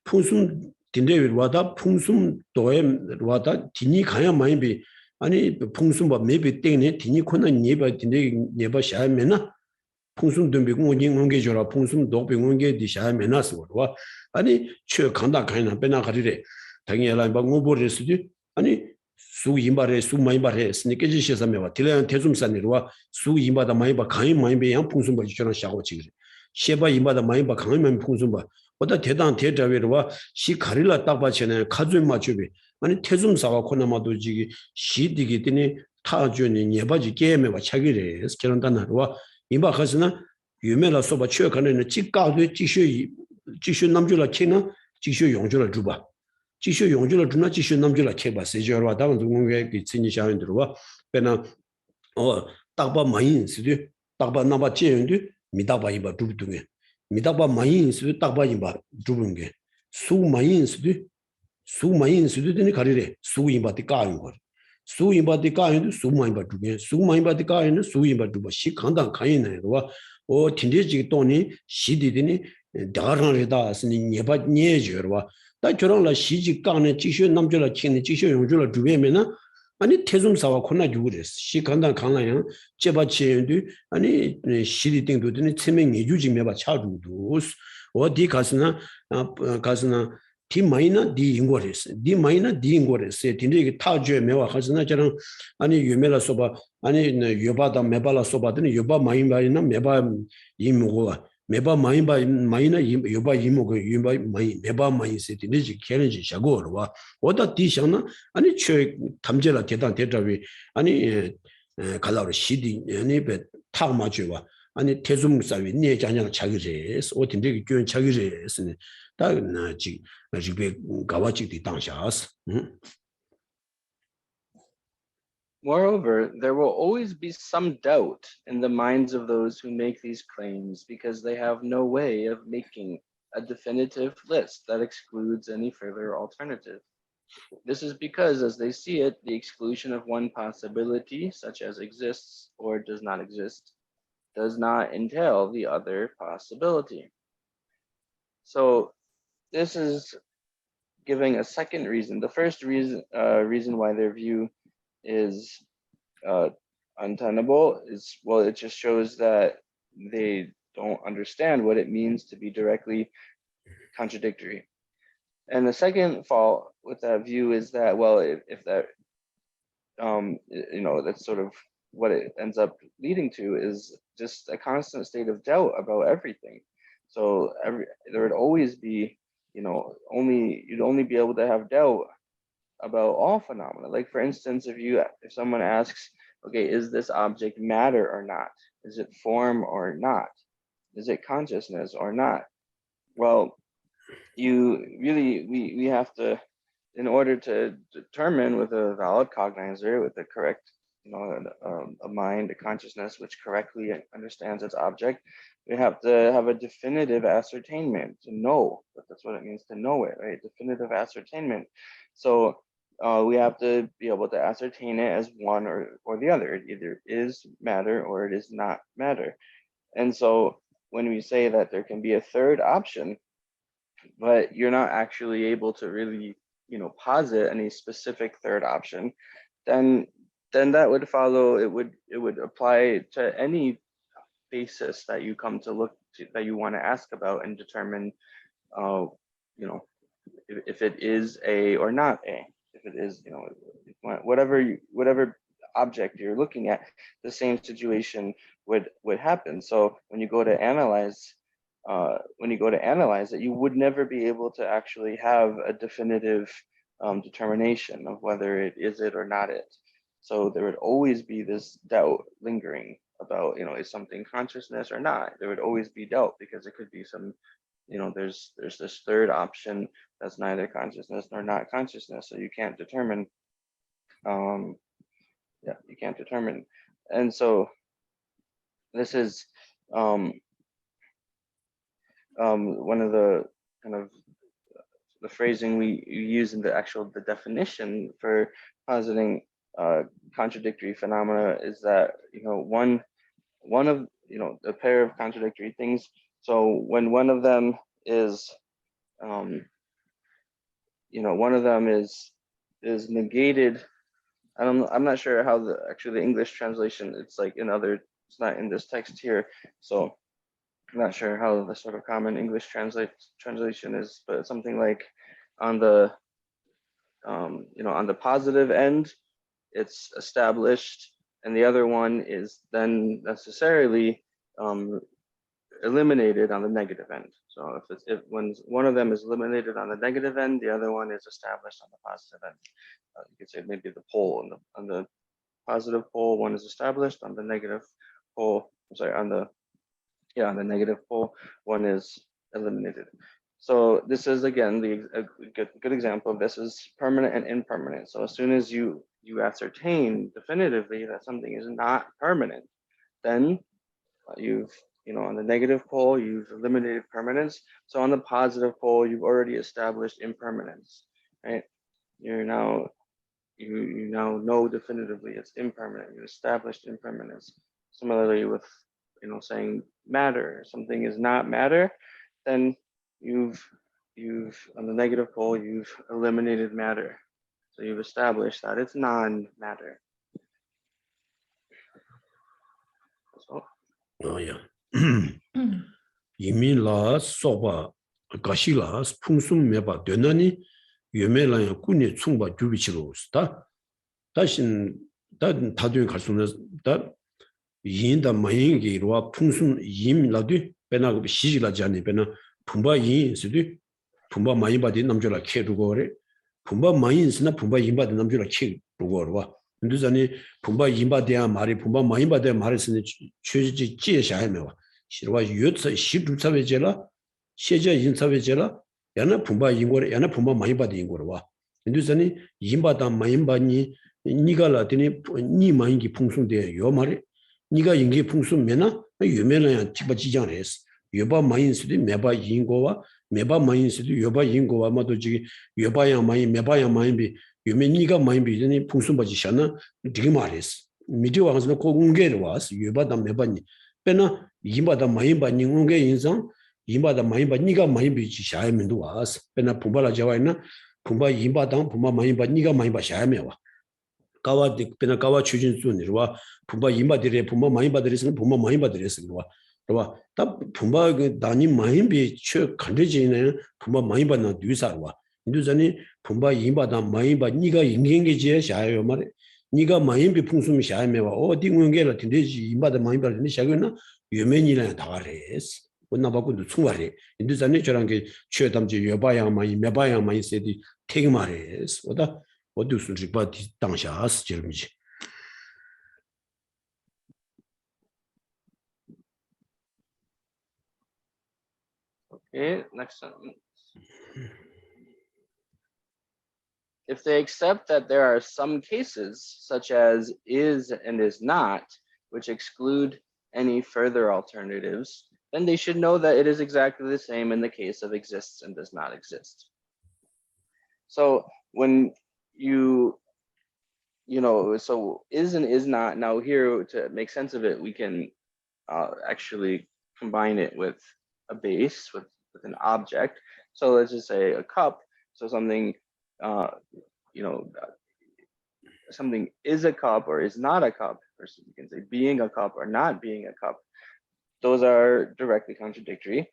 풍숨 딘데위와다 풍숨 도에 와다 디니 가야 마이비 아니 풍숨바 메비 때문에 디니 코는 예바 딘데 예바 샤면나 풍숨 덤비고 온게 줘라 풍숨 도병원게 디샤면나스와 아니 최 강다 가이나 배나 가리래 당연히 방고버렸으지 아니 수 임바레 수 마이바레 스니케지셔서메와 딜레한 대줌산이로와 수 임바다 마이바 강이 마이베 양 풍순바 지처럼 샤고치기 셰바 임바다 마이바 강이 마이 풍순바 보다 대단 대자외로와 시 가릴라 딱바치네 카즈임 마주비 아니 태줌사와 코나마도 지기 시디기 되니 타주니 예바지 게메와 차기레 스케런다나로와 임바 가스나 유메라 소바 최가는 직가도 지슈 남주라 키나 지슈 용주라 주바 지슈 용주를 주나 지슈 남주라 케바 세저와 다른 중국의 진이 샤인들과 Pena takpa mayin sidu takpa naba cheyendu midakpa yinpa dhubdunge. Midakpa mayin sidu takpa yinpa dhubunge. Su mayin sidu dini karire su yinpa di kaayun kore. Su yinpa di kaayun su mayinpa dhubunge. Su mayinpa di kaayun su yinpa dhubba. Shi kandang kayin na yirwa. O tinte chigi toni shi di dini dagarang rida asini nyeba nye jirwa. Da kyorang la shi chigi kaane jikshu namcho la kine jikshu yongcho la dhubye me na 아니 태좀 사와 코나 주그레스 시간단 강라양 제바 체연도 아니 시리 땡도드니 체명 예주지 메바 차주도 어디 가스나 가스나 디 마이나 디 인고레스 디 마이나 디 인고레스 딘데 타주에 메와 하스나 저랑 아니 유메라 소바 아니 여바다 메발라 소바드니 여바 마이마이나 메바 이모가 메바 마이나 여바 이모가 여바 마이 메바 마이세 딘데 케렌지 샤고르와 오다 디샹나 아니 최 탐제라 대단 대답이 아니 갈라로 시디 아니 베 타마주와 아니 태좀사위 네 장장 차기레스 오딘데 교원 차기레스네 다나지 나지베 가와지디 당샤스 Moreover, there will always be some doubt in the minds of those who make these claims because they have no way of making a definitive list that excludes any further alternative. This is because, as they see it, the exclusion of one possibility, such as exists or does not exist, does not entail the other possibility. So this is giving a second reason. The first reason why their view is untenable is, well, it just shows that they don't understand what it means to be directly contradictory. And the second fault with that view is that, well, if that, that's sort of what it ends up leading to is just a constant state of doubt about everything. So there would always be, you'd only be able to have doubt about all phenomena. Like for instance, if someone asks, okay, is this object matter or not? Is it form or not? Is it consciousness or not? Well, we have to, in order to determine with a valid cognizer, with the correct, a mind, a consciousness which correctly understands its object, we have to have a definitive ascertainment to know. But that's what it means to know it, right? Definitive ascertainment. So we have to be able to ascertain it as one or the other. It either is matter or it is not matter. And so when we say that there can be a third option, but you're not actually able to really, posit any specific third option, then that would follow. It would apply to any basis that you come to look to, that you want to ask about and determine, if it is A or not A. If it is, whatever object you're looking at, the same situation would happen. So when you go to analyze it, you would never be able to actually have a definitive determination of whether it is it or not it. So there would always be this doubt lingering about, is something consciousness or not? There would always be doubt because it could be some, there's this third option that's neither consciousness nor not consciousness. So you can't determine, you can't determine. And so this is one of the kind of the phrasing we use in the definition for positing contradictory phenomena is that, one of, a pair of contradictory things. So when one of them is, one of them is negated. I'm not sure how the English translation, it's like it's not in this text here. So I'm not sure how the sort of common English translation is, but something like on the, on the positive end, it's established, and the other one is then necessarily eliminated on the negative end. So when one of them is eliminated on the negative end, the other one is established on the positive end. You could say maybe the pole on the positive pole, one is established. On the negative pole, on the negative pole, one is eliminated. So this is again a good example of this is permanent and impermanent. So as soon as you you ascertain definitively that something is not permanent, then you've, on the negative pole, you've eliminated permanence. So on the positive pole, you've already established impermanence, right? You now know definitively it's impermanent. You established impermanence. Similarly with, saying matter, something is not matter, then you've on the negative pole, you've eliminated matter. So you've established that it's non-matter. So, 야. 이민라 소바 가시라 풍숨 매바 되나니 유메라야 군이 충바 주비치로스다. 다신 다들 갈 수는 다 인다 마잉기로와 풍숨 임라도 베나고 시지라지 않니 베나 품바 인스도 품바 많이 받은 남자라 캐루고래 품바 많이 있으나 품바 임받은 남자라 캐루고와 근데 전에 품바 임받대야 말이 품바 많이 받대야 말했으니 최지 지에샤해매와 실와 유츠 시주사회제라 세제 인사회제라 야나 품바 인고래 야나 품바 많이 받은 인고와 근데 전에 임받다 많이 받니 니가 라더니 니 많이 풍성돼 요 말이 니가 인기 풍성면나 유면은 집어지잖아요. 여바 마인스도 매바 인고와 매바 마인스도 여바 인고와 마도 지기 여바야 마인 매바야 마인비 유면니가 마인비니 풍성바지잖아. 되게 말했어. 미디어 와서 공개를 와서 여바다 매바니 빼나 이마다 마인바니 공개 인상 이마다 마인바 니가 마인비지 샤이면도 와서 빼나 분발아 자와이나 분바 이마다 분바 마인바 니가 마인바 샤이면 와 가와 빼나 가와 추진순이와 분바 이마들의 분바 마인바들에서는 분바 마인바들에서는 와 와, 다 분바 그 단위 마인비 최 간대지네 분바 마인바나 뒤사와 인도전이 분바 이마다 마인바 니가 인경게지에 샤요 말에 니가 마인비 풍수미 샤메와 어디 응게라 된대지 이마다 마인바를 샤거나 유면이나 다가레스 원나바고도 충발해 인도전이 저런 게 최담지 여바야 마인 매바야 마인 세디 되게 말해스 오다 어디 순지 봐 당샤스 jeremici. Okay, next sentence. If they accept that there are some cases, such as is and is not, which exclude any further alternatives, then they should know that it is exactly the same in the case of exists and does not exist. So when so is and is not, now here to make sense of it, we can actually combine it with a base, with an object. So let's just say a cup. So something, something is a cup or is not a cup, or you can say being a cup or not being a cup. Those are directly contradictory.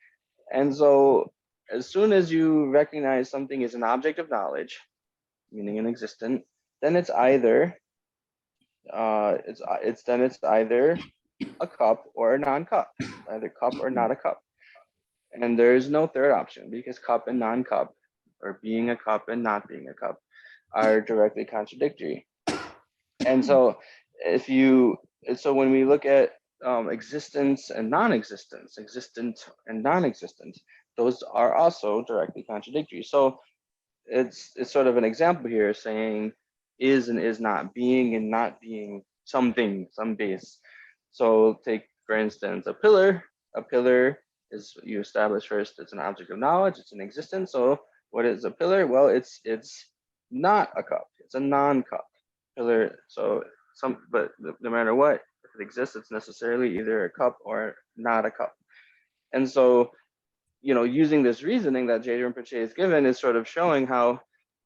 And so as soon as you recognize something is an object of knowledge, meaning an existent, then it's either either a cup or a non-cup, either cup or not a cup. And there is no third option because cup and non-cup, or being a cup and not being a cup, are directly contradictory. And so when we look at existence and non-existence, existent and non-existent, those are also directly contradictory. So it's sort of an example here saying is and is not, being and not being something, some base. So take, for instance, a pillar. A pillar is, you establish first, it's an object of knowledge, it's an existence. So what is a pillar? Well, it's not a cup, it's a non-cup pillar. So but no matter what, if it exists, it's necessarily either a cup or not a cup. And so, using this reasoning that J. Rinpoche is given is sort of showing how,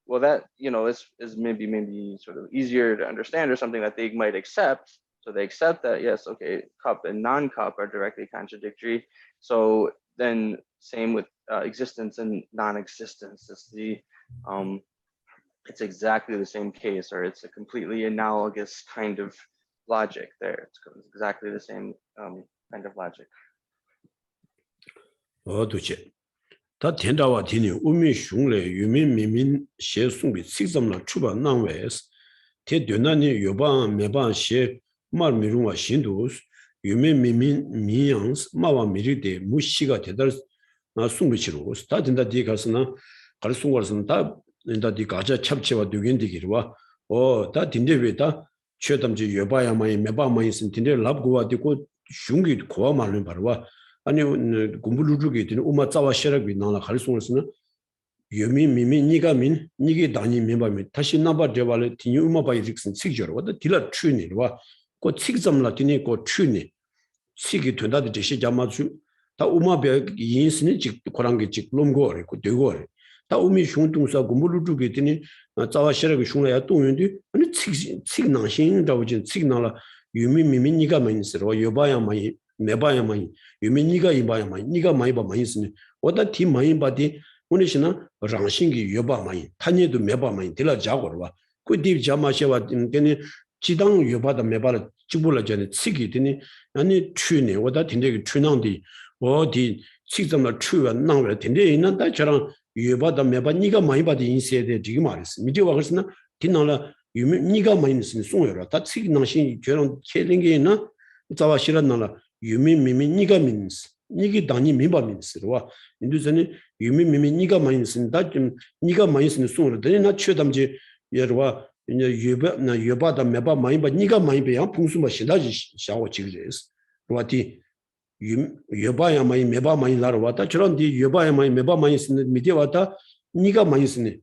well, that, is maybe sort of easier to understand, or something that they might accept. So they accept that, yes, okay, cup and non-cup are directly contradictory. So then same with existence and non-existence. It's exactly the same case, or it's a completely analogous kind of logic there. It's exactly the same kind of logic. 도체. 다 텐다와 티니 우미 슝레 유민 미민 셰 숭비 식점라 추바 나웨스 테드나니 요바 메바 셰 말미루와 신도스 유민 미민 미양스 마와 미리데 무시가 대달 나 숭비치로 스타든다 디가스나 갈숭거스나 다 인다 디 가자 찹체와 되겐디기와 다 딘데베다 최담지 여바야마이 메바마이슨 딘데 랍고와디고 슝기 고아말는 바로와 아니 공부루주기 되는 우마 짜와셔라기 나나 갈송을스는 여미 미미 니가민 니게 다니 멤버미 다시 나바 데발레 티니 우마바이 릭슨 칙저로 와다 딜라 추니와 고 칙점라 티니 고 추니 시기 된다도 제시 자마주 다 우마베 인스니 직 고랑게 직 롬고래 고 되고래 다 우미 슝동사 공부루주기 되니 짜와셔라기 슝라야 동연디 아니 칙낭신 자오진 칙낭라 유미 미미 니가 마인스로 여바야마이 메바야마이 유미 니가 이바야마이 니가 마이바 마인스니 와다 티 마이바디 오늘시나 랑신기 여바마이 타니도 메바마이 들라 자고르와 그디 자마셔와 되니 지당 여바다 메바라 지불라 전에 치기 되니 아니 추네 와다 딘데기 추낭디 어디 식점을 추와 나와 딘데 있는다 저랑 여바다 메바 니가 많이 받이 인세데 지금 말했어 미디어와 그랬으나 딘나라 유미 니가 많이 쓰는 송여라 다 치기 낭신 저런 켈링게 있나 자와 싫었나라 유미 미미 니가 민스 니기 당이 미바민스로와 인도전에 유미 미미 니가 많이 쓴다 좀 니가 많이 쓰는 송으로 되니 나 최담지 예로와 이제 여바다 메바 많이 봐 니가 많이 배양 풍수마 신다지 샤워 지그레스 로아티 여바야 많이 메바 많이 나로 왔다 저런 뒤 여바야 많이 메바 많이 쓰는 미디어 왔다 니가 많이 쓰네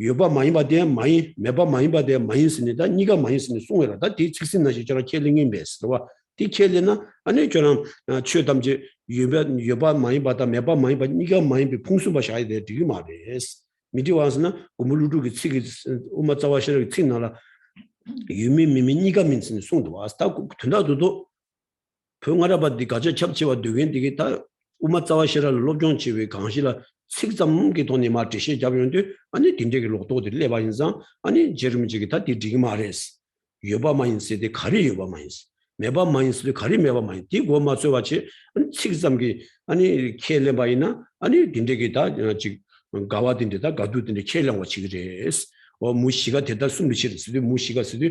여바 많이 받대 많이 메바 많이 받대 많이 쓰니다 니가 많이 쓰는 송이라다 뒤 직신나시 저런 켈링이 베스로와 디켈리나 아니 저런 최담지 여바 많이 받다 메바 많이 받 니가 많이 비 풍수바 샤야 돼 되게 말이스 미디 와서나 고물루기 치기 우마 자와셔를 치나라 유미 미미 니가 민스는 송도 왔다 된다도도 평화라바디 가져 첩치와 되겐디게 다 우마 자와셔를 로종치we 강시라 식점기 돈이 마티시 잡는데 아니 딘데게 로도들 레바 인상 아니 제르미지게 다 디디게 말했어 여바 마인스데 가리 여바 마인스 메바 마인스도 가리 메바 마인 디고 마서와치 식점기 아니 켈레바이나 아니 딘데게다 지 가와딘데다 가두딘데 켈랑와 치그레스 무시가 되다 숨미실 수도 무시가 수도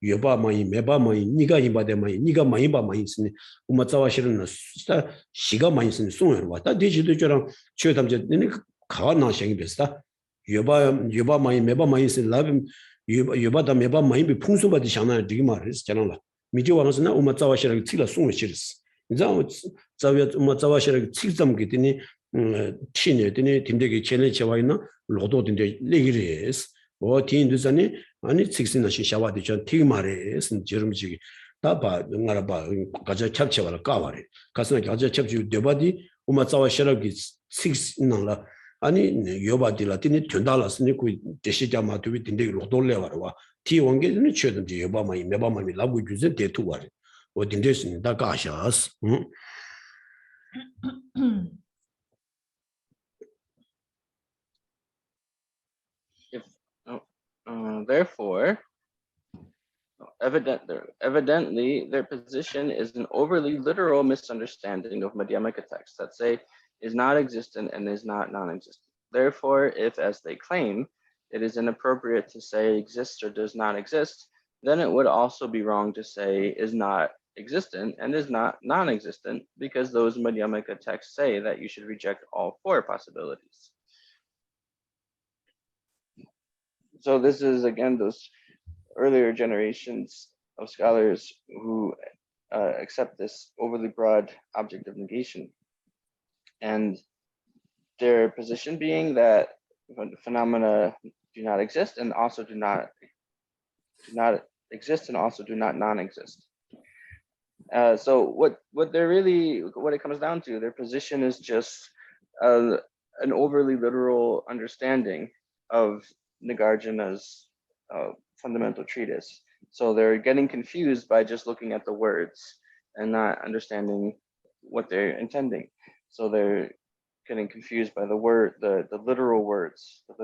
여바 마인 메바 마인 니가 이바데 마인 니가 마인 바 마인스니 우마자와시는 스타 시가 마인스니 송여 왔다 디지도 저랑 최담제 네 가와나 생이 베스다 여바 마인 메바 마인스 라빔 여바다 메바 마인 비 풍수바디 샤나 디기 말스 잖아 미지와서나 우마자와시랑 치라 송여시르스 이제 자위아 우마자와시랑 치점기 되니 티네 되니 딘데게 첼레 제와이나 로도딘데 레기레스 티인두산이 아니 직신나시 샤와디 전 티기 말레스 저름지기 다바 응아라바 가자 캡쳐발 까와레 가서 가자 캡주 되바디 우마자와시랑기 직신나라 아니 여바디라 티니 튼달라스니 그 제시자마 두비 딘데 로돌레와와 티 원게는 최든지 여바마이 메바마이 라고 주제 대투와레 딘데스니 다 가샤스 Therefore, evidently, their position is an overly literal misunderstanding of Madhyamaka texts that say is not existent and is not non-existent. Therefore, if, as they claim, it is inappropriate to say exists or does not exist, then it would also be wrong to say is not existent and is not non-existent, because those Madhyamaka texts say that you should reject all four possibilities. So this is, again, those earlier generations of scholars who accept this overly broad object of negation. And their position being that phenomena do not exist and also do not exist and also do not non-exist. So what it comes down to, their position is just an overly literal understanding of Nagarjuna's fundamental treatise. So they're getting confused by just looking at the words and not understanding what they're intending. So they're getting confused by the literal words, the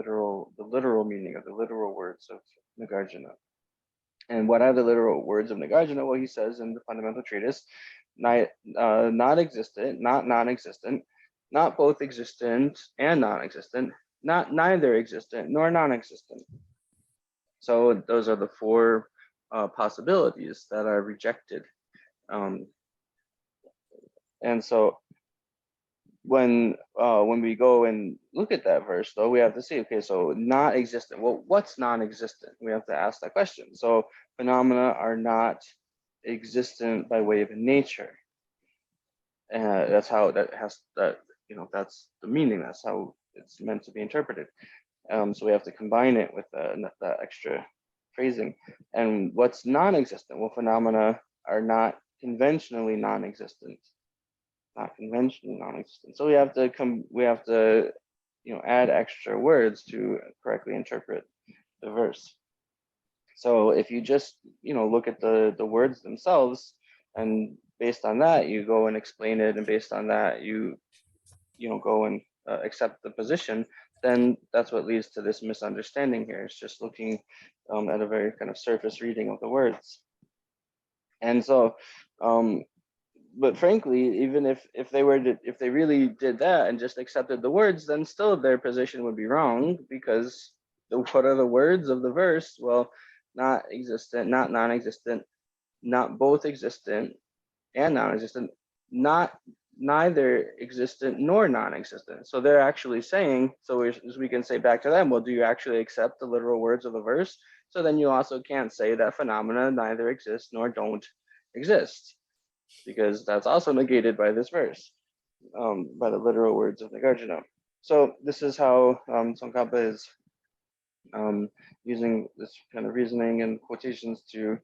literal meaning of the literal words of Nagarjuna. And what are the literal words of Nagarjuna? Well, he says in the fundamental treatise, not existent, not non-existent, not both existent and non-existent, not neither existent nor non-existent. So those are the four possibilities that are rejected. And so when we go and look at that verse, though, we have to see, okay, so not existent. Well, what's non-existent? We have to ask that question. So phenomena are not existent by way of nature. That's how that's the meaning. That's how it's meant to be interpreted. So we have to combine it with that extra phrasing. And what's non-existent? Well, phenomena are not conventionally non-existent. Not conventionally non-existent. So we have to add extra words to correctly interpret the verse. So if you just look at the words themselves, and based on that you go and explain it, and based on that you go and accept the position, then that's what leads to this misunderstanding here. It's just looking at a very kind of surface reading of the words. And so but frankly, even if they really did that and just accepted the words, then still their position would be wrong, because what are the words of the verse? Well, not existent, not non-existent, not both existent and non-existent, not neither existent nor non-existent. So they're actually saying, so we can say back to them, well, do you actually accept the literal words of the verse? So then you also can't say that phenomena neither exist nor don't exist, because that's also negated by this verse, by the literal words of Nagarjuna. So this is how Tsongkhapa is using this kind of reasoning and quotations to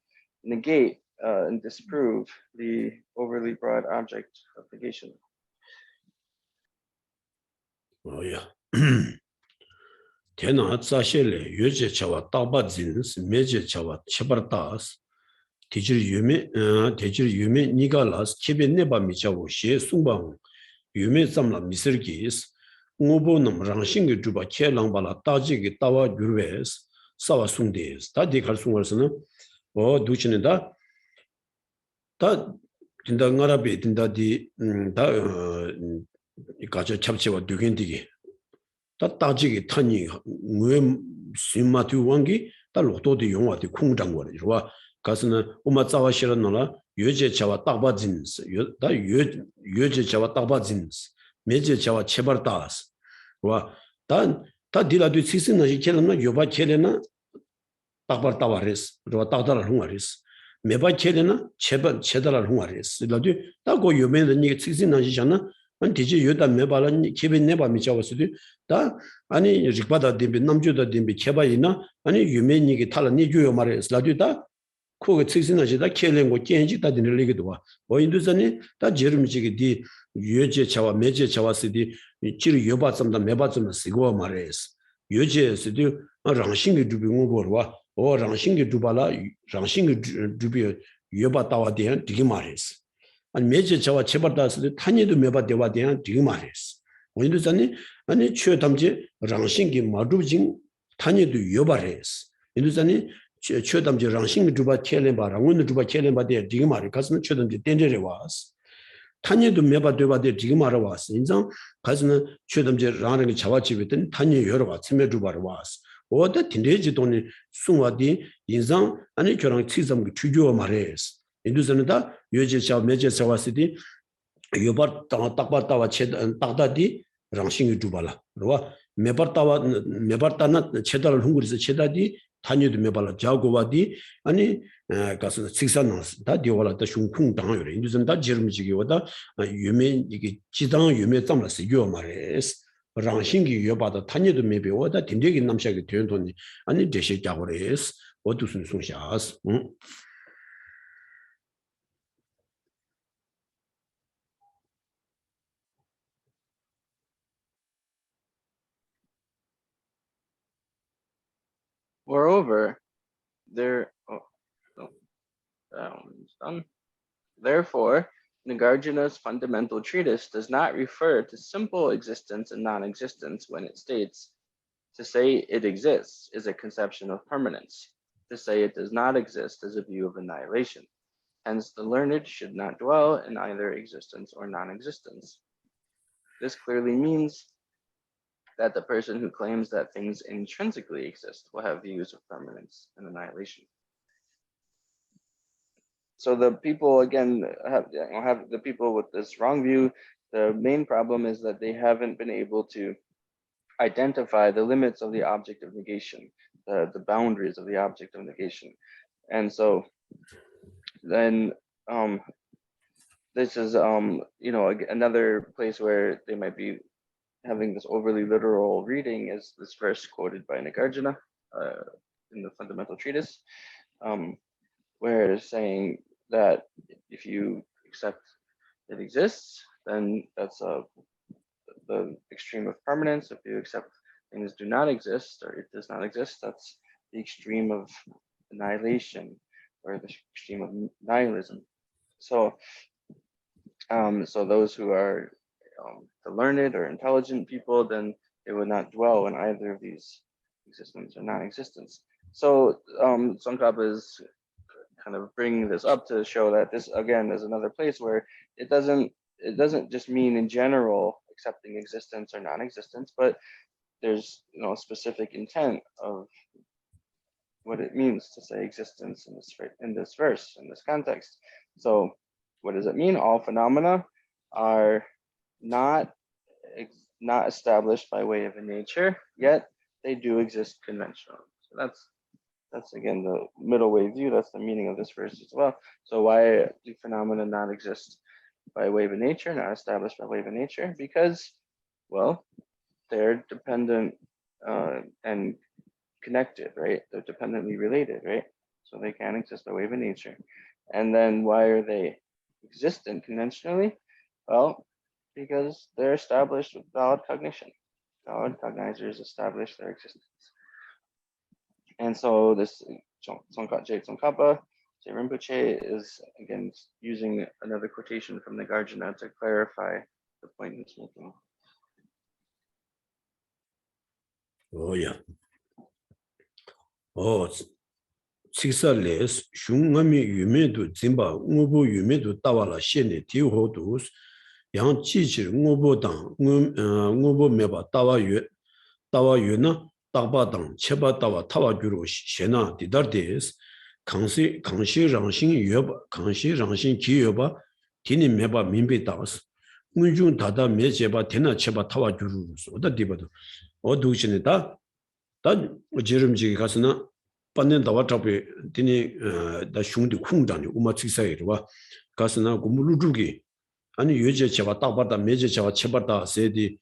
negate and disprove the overly broad object of negation. Oh yeah. Tena tsashele yoje chawa taba zins meje chawa chebartas tijir yume nigalas kebe neba michawo she sungbang yume samla misirgis ngobo nam rangshingi juba kelangbala tajigi tawa gyurwes sawa sungdes ta dikar sungwarsana o duchine da dinda ngarabe dinda di da gacha chapchewa dugendigi 다 따지기 타니 왜 심마투 왕기 다 로도도 용화도 공장 거래 와 가서는 엄마 자와시라노라 여제자와 딱바진스 다 여제자와 딱바진스 매제자와 체벌다스 와다 딜라도 시스나지 켈나 요바 켈나 딱바타와레스 로 딱다라 홍아레스 매바 켈나 체달라 홍아레스 라도 다고 요메는 니 시스나지잖아 안 디지 요다 매발은 기빈 내바 미자was도 다 아니 직바다 dimbi 남주다 dimbi 개바이나 아니 유메니게 탈라니 주요 말에서 라디다 코가 측신하지다 켈랭고 겐직다 되는 와 어인도선이 다 제름지게 디 유제차와 매제차와스디 지르 요바점다 매바점 쓰고 말에서 유제스디 랑싱게 두비고 버와 오 랑싱게 두발라 랑싱게 두비 요바타와 대한 되게 말에서 아니 매제 저와 제발다스 탄이도 매바 대와 대한 되게 말했어. 원인도선이 아니 최담지 랑싱기 마두징 탄이도 여바랬어. 인도선이 최담지 랑싱기 두바 켈레바 랑원도 두바 켈레바 대 되게 말이 가서는 최담지 덴저에 왔어. 탄이도 매바 대와 대 되게 말아 왔어. 인상 가서는 최담지 랑랑이 자와집했던 탄이 여러 와 스메 두바로 왔어. 어디 딘데지 돈이 숭와디 인상 아니 저랑 치점 주교 말했어. 인도선다 요제차 매제차와스디 요바 딱바타와 체 딱다디 랑싱이 두발라 로와 메바타나 체달을 흥구리서 체다디 타니도 메발라 자고와디 아니 가서 식산나스 다 디올라다 슝쿵 당요래 인도선다 제름지기보다 유메 이게 지당 유메 짬라스 요 말레스 랑싱기 요바다 타니도 메베오다 딘데기 남샤게 되는 돈이 아니 제시 자고레스 어두순 송샤스 Moreover, done. Therefore, Nagarjuna's fundamental treatise does not refer to simple existence and non-existence when it states, to say it exists is a conception of permanence. To say it does not exist is a view of annihilation. Hence, the learned should not dwell in either existence or non-existence. This clearly means that the person who claims that things intrinsically exist will have views of permanence and annihilation. So the people, again, have the people with this wrong view, the main problem is that they haven't been able to identify the limits of the object of negation, the boundaries of the object of negation. And so then this is another place where they might be having this overly literal reading is this verse quoted by Nagarjuna in the fundamental treatise, where it's saying that if you accept it exists, then that's the extreme of permanence. If you accept things do not exist or it does not exist, that's the extreme of annihilation or the extreme of nihilism. So, so those who are the learned or intelligent people, then they would not dwell in either of these existence or non-existence. So Tsongkhapa is kind of bringing this up to show that this again is another place where it doesn't just mean in general accepting existence or non-existence, but there's specific intent of what it means to say existence in this verse, in this context. So what does it mean? All phenomena are not established by way of a nature, yet they do exist conventionally. So that's again the middle way view. That's the meaning of this verse as well. So why do phenomena not exist by way of a nature, not established by way of a nature? Because, well, they're dependent and connected, right? They're dependently related, right? So they can exist by way of a nature. And then why are they existent conventionally? Well, because they're established with valid cognition. Valid cognizers establish their existence. And so this Tsongkhapa, Rinpoche is again using another quotation from Nagarjuna to clarify the point he's making. Oh yeah. Oh, Sixales, Shungami Yumedu Zimba, Ngubu Yumedu Tawala Shene, Tihodus, Yang Chichir, Ngubu Dang, Ngubu Meba Tawa Yuna, Taba Dang, Cheba Tawa, Tawa Guru, Shena, Didardes, Kanshi Rangshin Yoba, Kanshi Rangshin Kiyoba, Tini Meba Mimbi Das, Munjun Tada Mejeba, Tena Cheba Tawa Guru, Oda Dibado, Oduchinita. 다 지름지 가서나 반년 다와 잡에 되니 다 흉디 쿵장이 우마치사이르와 가서나 고물루주기 아니 여제 제가 딱바다 매제 제가 쳐바다 세디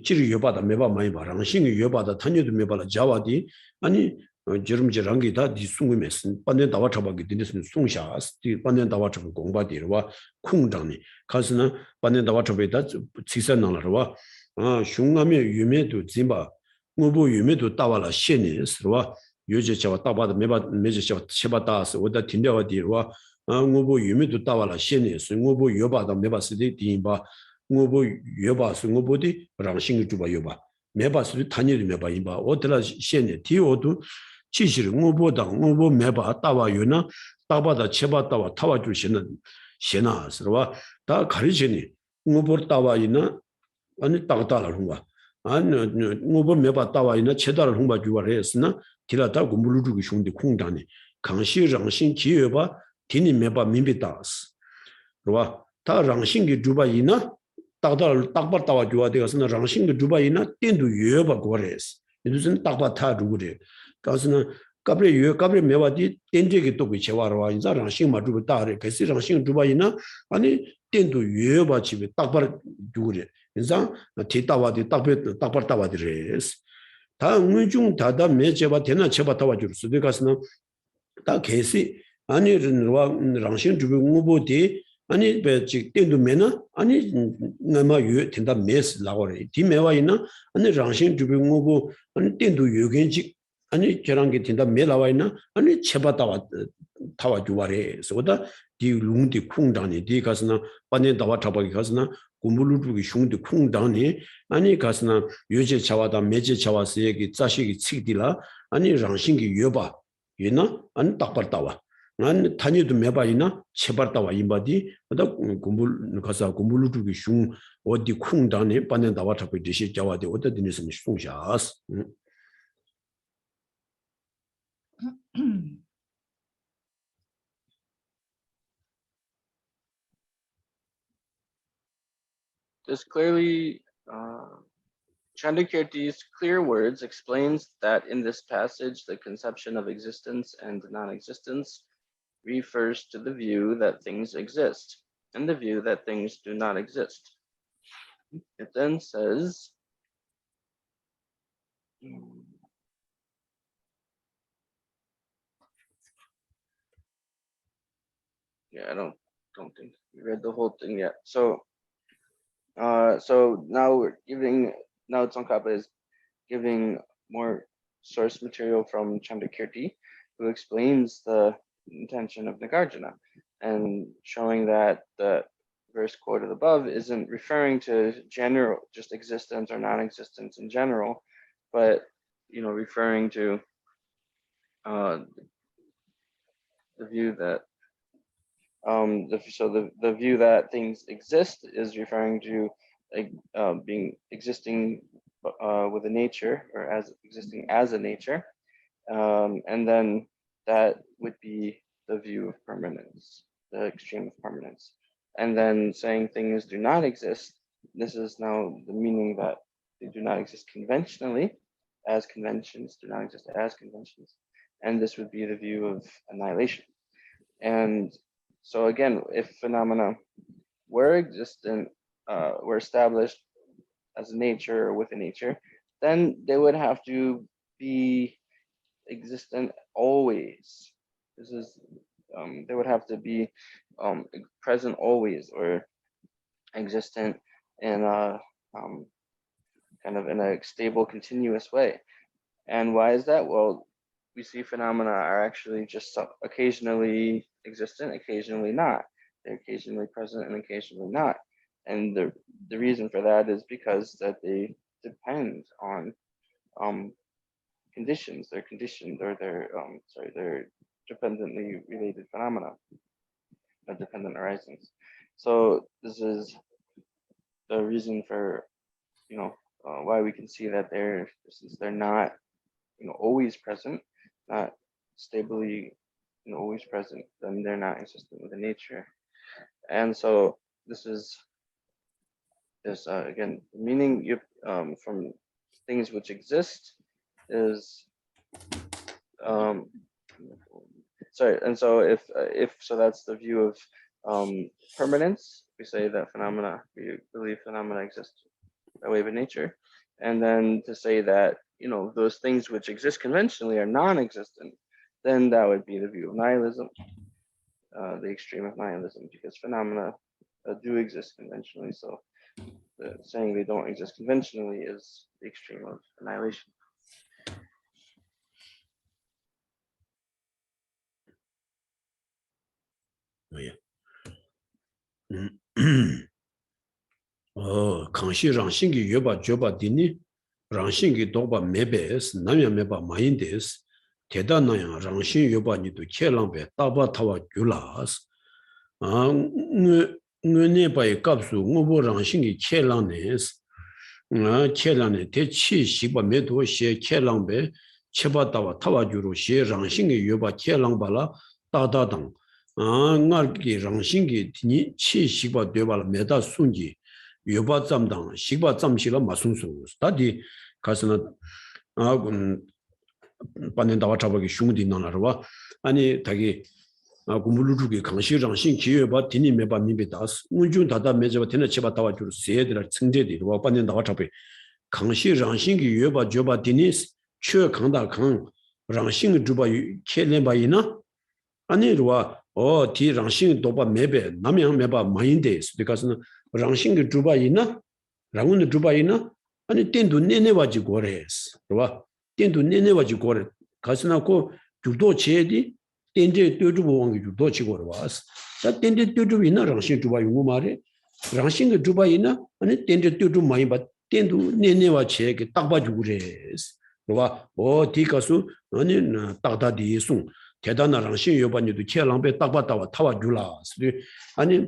지리 여바다 매바 많이 바랑 신이 여바다 탄여도 매바라 자와디 아니 지름지랑기 다 디숭음에스 반년 다와 잡아기 되니스 숭샤스 디 반년 다와 잡 공바디르와 쿵장이 가서나 반년 다와 잡에다 치선나라와 아 흉감의 유매도 짐바 ngubu yumedu tawala sheni sirwa yoje chawa tabada meje chawa cheba das oda tindewa dirwa ngubu yumedu tawala sheni sir ngubu yobada meba sidi dimba ngubu yoba su ngubu di rangsing juba yoba meba su tanyi meba imba odla sheni ti odu chishir ngubu da ngubu meba tawa yuna tabada cheba tawa tawa ju shena sirwa da 가르치니 ngubu tawa ina 아니 땅따라 hunwa 아니 뭐뭐 매바 따와이나 체다를 홍바 주와를 했으나 디라다 공부를 주기 쉬운데 공단이 강시 랑신 기여바 디니 매바 민비다스 그와 다 랑신기 주바이나 따다를 딱바 따와 주와 되었으나 랑신기 주바이나 땡도 여바 고레스 이것은 딱바 타 주고래 가서는 까브레 매바디 땡제기 또 비체와라 인자 랑신 마주고 따래 그시 랑신 주바이나 아니 땡도 여바 집에 딱바 주고래 인상 티타와디 딱바타와디레스 다 응중 다다 매제바 되나 제바 타와줄 수도 가서는 다 개시 아니 랑신 주비 응보디 아니 베직 땡도 매나 아니 나마 유 된다 메스 라고래 디메와 있나 아니 랑신 주비 응보 아니 땡도 요겐지 아니 저랑게 된다 메라와 있나 아니 제바 타와주와래 소다 디 룽디 쿵당니 디 가서나 반년 다와 잡아기 가서나 고물루기 흉디 쿵당니 아니 가서나 요제 자와다 매제 자와서 얘기 자식이 치디라 아니 랑신기 여바 이나 안 딱발다와 난 단위도 매바이나 체발다와 임바디 어다 고물 가서 고물루기 흉 어디 쿵당니 반년 다와 잡고 디시 자와디 어디 디니스 숭샤스 this clearly, Chandakirti's clear words explains that in this passage, the conception of existence and non-existence refers to the view that things exist and the view that things do not exist. It then says, yeah, I don't think we read the whole thing yet. So now Tsongkhapa is giving more source material from Chandakirti, who explains the intention of Nagarjuna and showing that the verse quoted above isn't referring to general, just existence or non-existence in general, but referring to the view that the view that things exist is referring to being existing with a nature, or as existing as a nature, and then that would be the view of permanence, the extreme of permanence. And then saying things do not exist, this is now the meaning that they do not exist conventionally, as conventions do not exist as conventions, and this would be the view of annihilation. And so again, if phenomena were existent, were established as a nature or with a nature, then they would have to be existent always. This is they would have to be present always, or existent in a kind of in a stable, continuous way. And why is that? Well, we see phenomena are actually just occasionally existent, occasionally not. They're occasionally present and occasionally not. And the reason for that is because that they depend on conditions. They're conditioned, or they're dependently related phenomena, dependent arisings. So this is the reason for why we can see that since they're not always present, not stably always present, then they're not consistent with the nature. And so this is again, the meaning from things which exist is and so if so that's the view of permanence. We say that we believe phenomena exist by way of nature, and then to say that those things which exist conventionally are non-existent, then that would be the view of nihilism, the extreme of nihilism, because phenomena do exist conventionally. So saying they don't exist conventionally is the extreme of annihilation. 강시 랑싱기 여바 줘바 디니 랑싱기 도바 메베스 남야 메바 마인데스 대단나야 랑싱 여바니도 켈랑베 따바 타와 귤라스 응네바의 값수 응보 랑싱기 켈랑네스 켈랑네 대치 시바 메도시 켈랑베 쳬바다와 타와 주로 시 랑싱기 여바 켈랑발라 따다당 ngārki rāngshīngi tīni chī shikpa dēbāla mēdā sūngi yobā tsam dāng shikpa tsam shikla mā sūng sūng tādī kāsana pānen dāwa chāpa ki shūng dī nāna rwa āni tāki kumbulu chūki kāngshī rāngshīng ki yobā tīni mēbā mīmbē dās ngūchūng tātā mēchabā tīna chibā tāwa chūru sēdira tsingdē dī rwa pānen dāwa chāpa kāngshī rāngshīngi yobā jobā tīni chū kāngdā kāng rāngshīngi chūpa kēlēmbā yīna āni rwa 티 랑싱 도바 메베 남양 메바 마인데스 because 랑싱 주바 있나 랑운 주바 있나 아니 땡도 내내와지 고레스 봐 땡도 내내와지 고레 가스나고 주도 제디 땡제 떼주고 왕기 주도 지고로 와스 자 땡제 떼주 있나 랑싱 주바 용어 말에 랑싱 주바 있나 아니 땡제 떼주 많이 봐 땡도 내내와 제게 딱 봐 주고레스 봐 디가수 아니 딱다디 송 대단한 랑싱 여반이도 켈랑베 딱바다와 타와 줄라 아니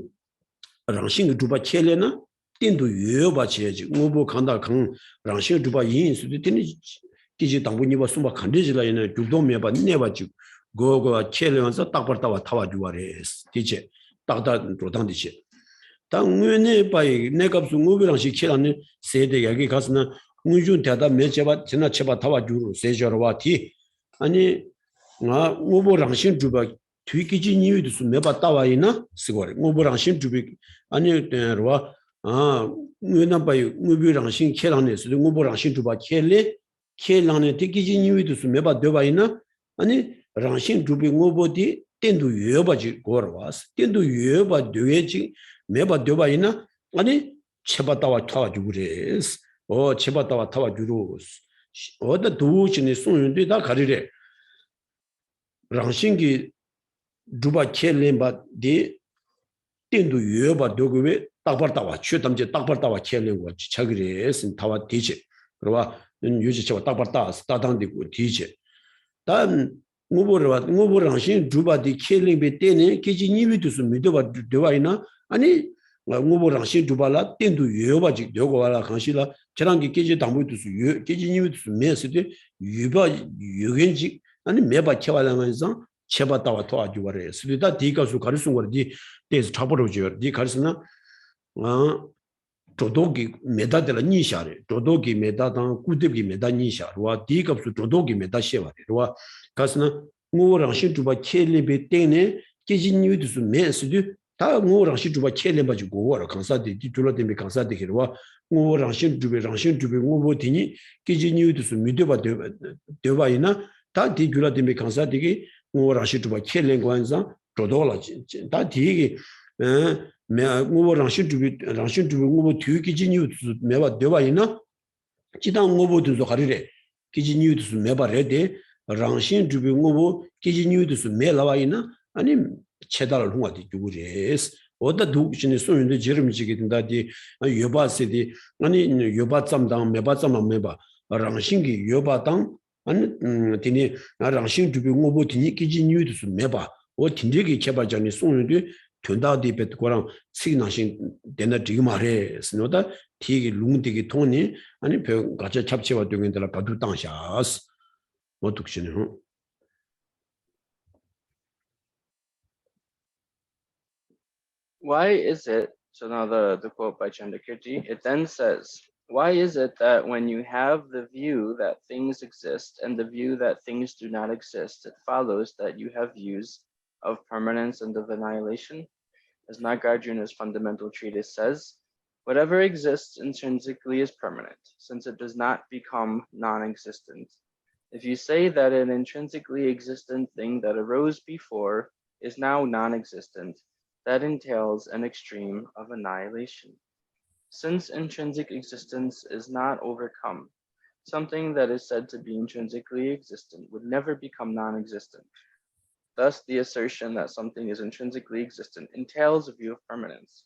랑싱 주바 켈레나 띵도 여바 제지 우보 간다 강 랑싱 주바 인수도 되니 디지 당분이바 숨바 간디지라이네 주도 메바 네바지 고고 켈레면서 딱바다와 타와 주와레스 디제 딱다 조당디지 당연히 바이 내가 무슨 우비랑시 키라는 세대 여기 가서는 우주 대다 매제바 지나 쳐봐 타와 주로 세저와티 아니 나 우보랑신 주바 뒤기지 니위도 매바 따와이나 쓰고래 우보랑신 주비 아니 때로와 아 우나 바이 우비랑신 키라네스 우보랑신 주바 켈레 켈라네 뒤기지 니위도 매바 되바이나 아니 랑신 주비 우보디 땐도 여바지 고르와스 땐도 여바 되지 매바 되바이나 아니 쳐봤다와 타와주 그래스 쳐봤다와 타와주로 어디 도우치니 손윤데 다 가리래 랑신기 주바 켈렘바 디 땐도 여바 되고왜 딱발다와 취담제 딱발다와 켈렘고 차그래스 타와 디지 그러와 유지 쳐봐 딱발다 따당디고 디지 단 무보랑신 주바디 켈렘베 때네 기지니비도스 믿어봐 되와이나 아니 무보랑신 주발라 땐도 여바지 되고 와라 강시라 저랑기 계지 담보도스 계지니비도스 메스데 유바 유겐지 아니 매바 쳐발라면서 쳐봤다와 도와주 버려 스리다 디가수 가르sun 거지 데스 잡으러죠 디 가르스나 조도기 메다들 니샤레 조도기 메다당 꾸드기 메다 니샤 와 디갑수 조도기 메다 셰와레 와 가스나 무보랑신 주바 켈레베 때네 계지니비도스 메스데 다 ngorangshi juba chele ba ju go ra kansa de di jula de me kansa de hirwa ngorangshi jube ngobo tini kiji nyu de su mi de ba ina ta di jula de me kansa de gi ngorangshi juba chele ngwanza jodo la ta di gi me ngorangshi jube ngobo tu kiji nyu de su me ba ina jidang ngobo de zo harire kiji nyu de su me ba re de rangshi jube ngobo kiji nyu de su me la wa ina 아니 체달을 홍하디 주구레스 어디 두신이 소윤데 지름지게 된다디 여바세디 아니 여바짬당 매바짬만 매바 랑신기 여바당 아니 티니 랑신 주비 ngobo 티니 기지 뉴드스 매바 어 틴데기 개발장이 소윤데 된다디 베트고랑 시나신 되나 지금 말해 스노다 티기 룽디기 돈이 아니 벼 같이 잡채와 되는데라 바두 당샤스 뭐 독신이 Why is it, so now the quote by Chandakirti, it then says, why is it that when you have the view that things exist and the view that things do not exist, it follows that you have views of permanence and of annihilation? As Nagarjuna's fundamental treatise says, whatever exists intrinsically is permanent, since it does not become non-existent. If you say that an intrinsically existent thing that arose before is now non-existent, that entails an extreme of annihilation. Since intrinsic existence is not overcome, something that is said to be intrinsically existent would never become non-existent. Thus, the assertion that something is intrinsically existent entails a view of permanence.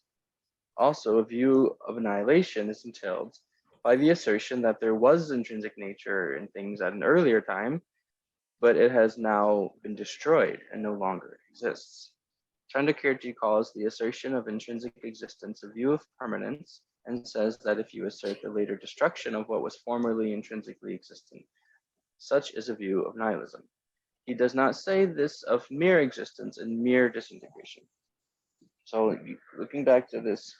Also, a view of annihilation is entailed by the assertion that there was intrinsic nature in things at an earlier time, but it has now been destroyed and no longer exists. Chandakirti calls the assertion of intrinsic existence a view of permanence and says that if you assert the later destruction of what was formerly intrinsically existent, such is a view of nihilism. He does not say this of mere existence and mere disintegration. So looking back to this,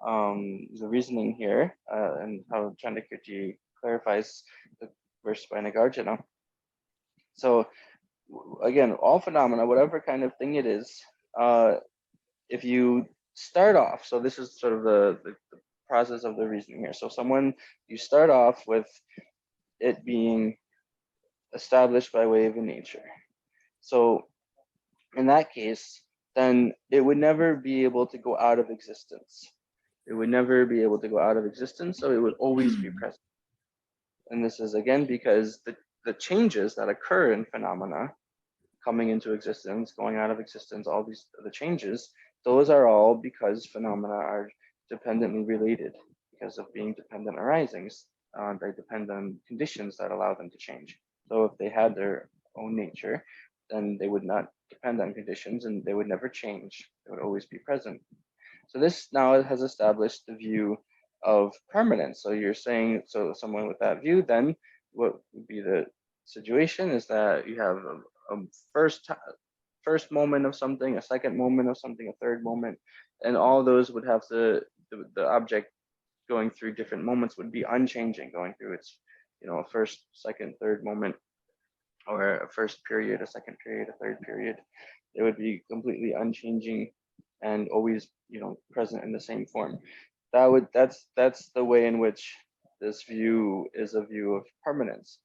the reasoning here and how Chandakirti clarifies the verse by Nagarjuna. So again, all phenomena, whatever kind of thing it is, if you start off, so this is sort of the process of the reasoning here. So you start off with it being established by way of a nature. So in that case, then it would never be able to go out of existence. It would never be able to go out of existence, so it would always be present. And this is again because the changes that occur in phenomena, coming into existence, going out of existence, all these the changes, those are all because phenomena are dependently related because of being dependent arisings. They depend on conditions that allow them to change. So if they had their own nature, then they would not depend on conditions and they would never change. They would always be present. So this now has established the view of permanence. So you're saying, so someone with that view, then what would be the situation is that you have a first moment of something, a second moment of something, a third moment, and all those would have to, the object going through different moments would be unchanging, going through its, a first, second, third moment, or a first period, a second period, a third period. It would be completely unchanging and always, present in the same form. That's the way in which this view is a view of permanence.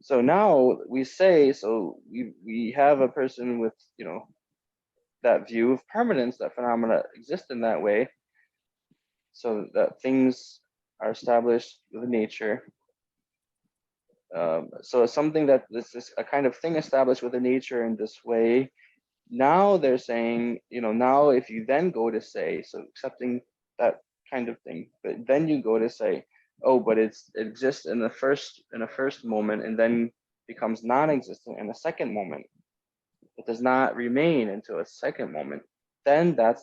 So now we say, so we have a person with, that view of permanence, that phenomena exist in that way, so that things are established with nature. So something that this is a kind of thing established with a nature in this way. Now they're saying, now if you then go to say, so accepting that kind of thing, but then you go to say, oh, but it exists in a first moment and then becomes non-existent in a second moment. It does not remain until a second moment. Then that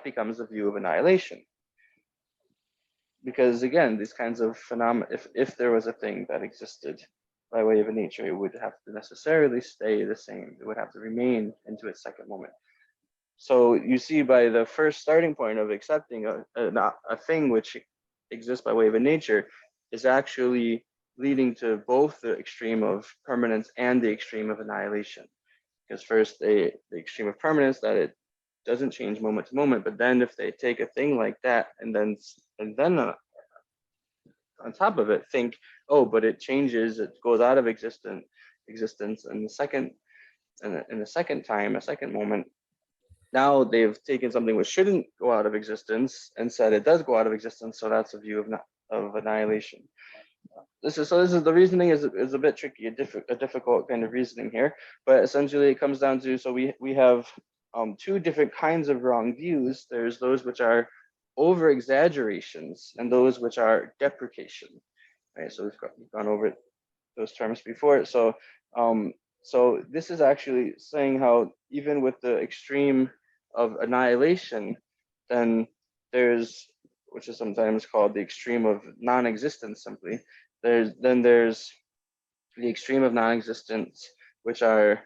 becomes a view of annihilation. Because again, these kinds of phenomena, if there was a thing that existed by way of a nature, it would have to necessarily stay the same. It would have to remain into its second moment. So you see, by the first starting point of accepting a thing which exists by way of a nature is actually leading to both the extreme of permanence and the extreme of annihilation. Because first, the extreme of permanence, that it doesn't change moment to moment, but then if they take a thing like that and then on top of it think, oh, but it changes, it goes out of existence in the second time, a second moment. Now they've taken something which shouldn't go out of existence and said it does go out of existence, so that's a view of annihilation. This is the reasoning is a bit tricky, a difficult kind of reasoning here, but essentially it comes down to, so we have two different kinds of wrong views. There's those which are over exaggerations and those which are deprecation, right? So we've gone over those terms before. So so this is actually saying how even with the extreme of annihilation, then there's, which is sometimes called the extreme of non-existence simply, there's the extreme of non-existence, which are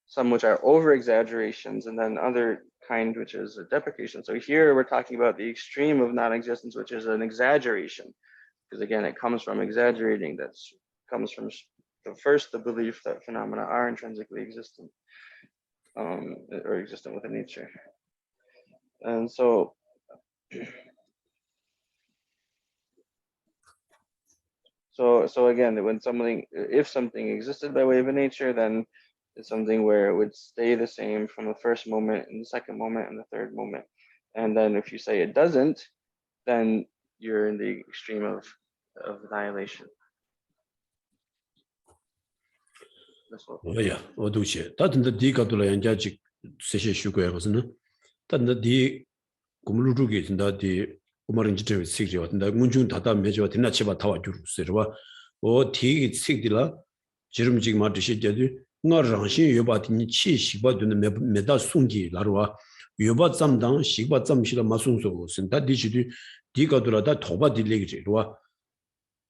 some which are over exaggerations, and then other kind which is a deprecation. So here we're talking about the extreme of non-existence, which is an exaggeration, because again, it comes from exaggerating. That comes from the belief that phenomena are intrinsically existent, or existent within nature. And so so again, if something existed by way of a nature, then it's something where it would stay the same from the first moment and the second moment and the third moment. And then if you say it doesn't, then you're in the extreme of annihilation. 야, 어두시. 다든데 디가도라 양자직 세세 슈고야 거스는. 다든데 디 고물루루게 진다디 고마른 지트 시기 같은데 문중 다다 매저 되나 치바 타와 주르스르와 디 식디라 지름직 마드시 제디 nga rangxin yoba tini chi shikba duna meda sungi larwa yoba tsamdang shikba tsamshila ma sungso sin da di chidu di kadura da thoba di legi rwa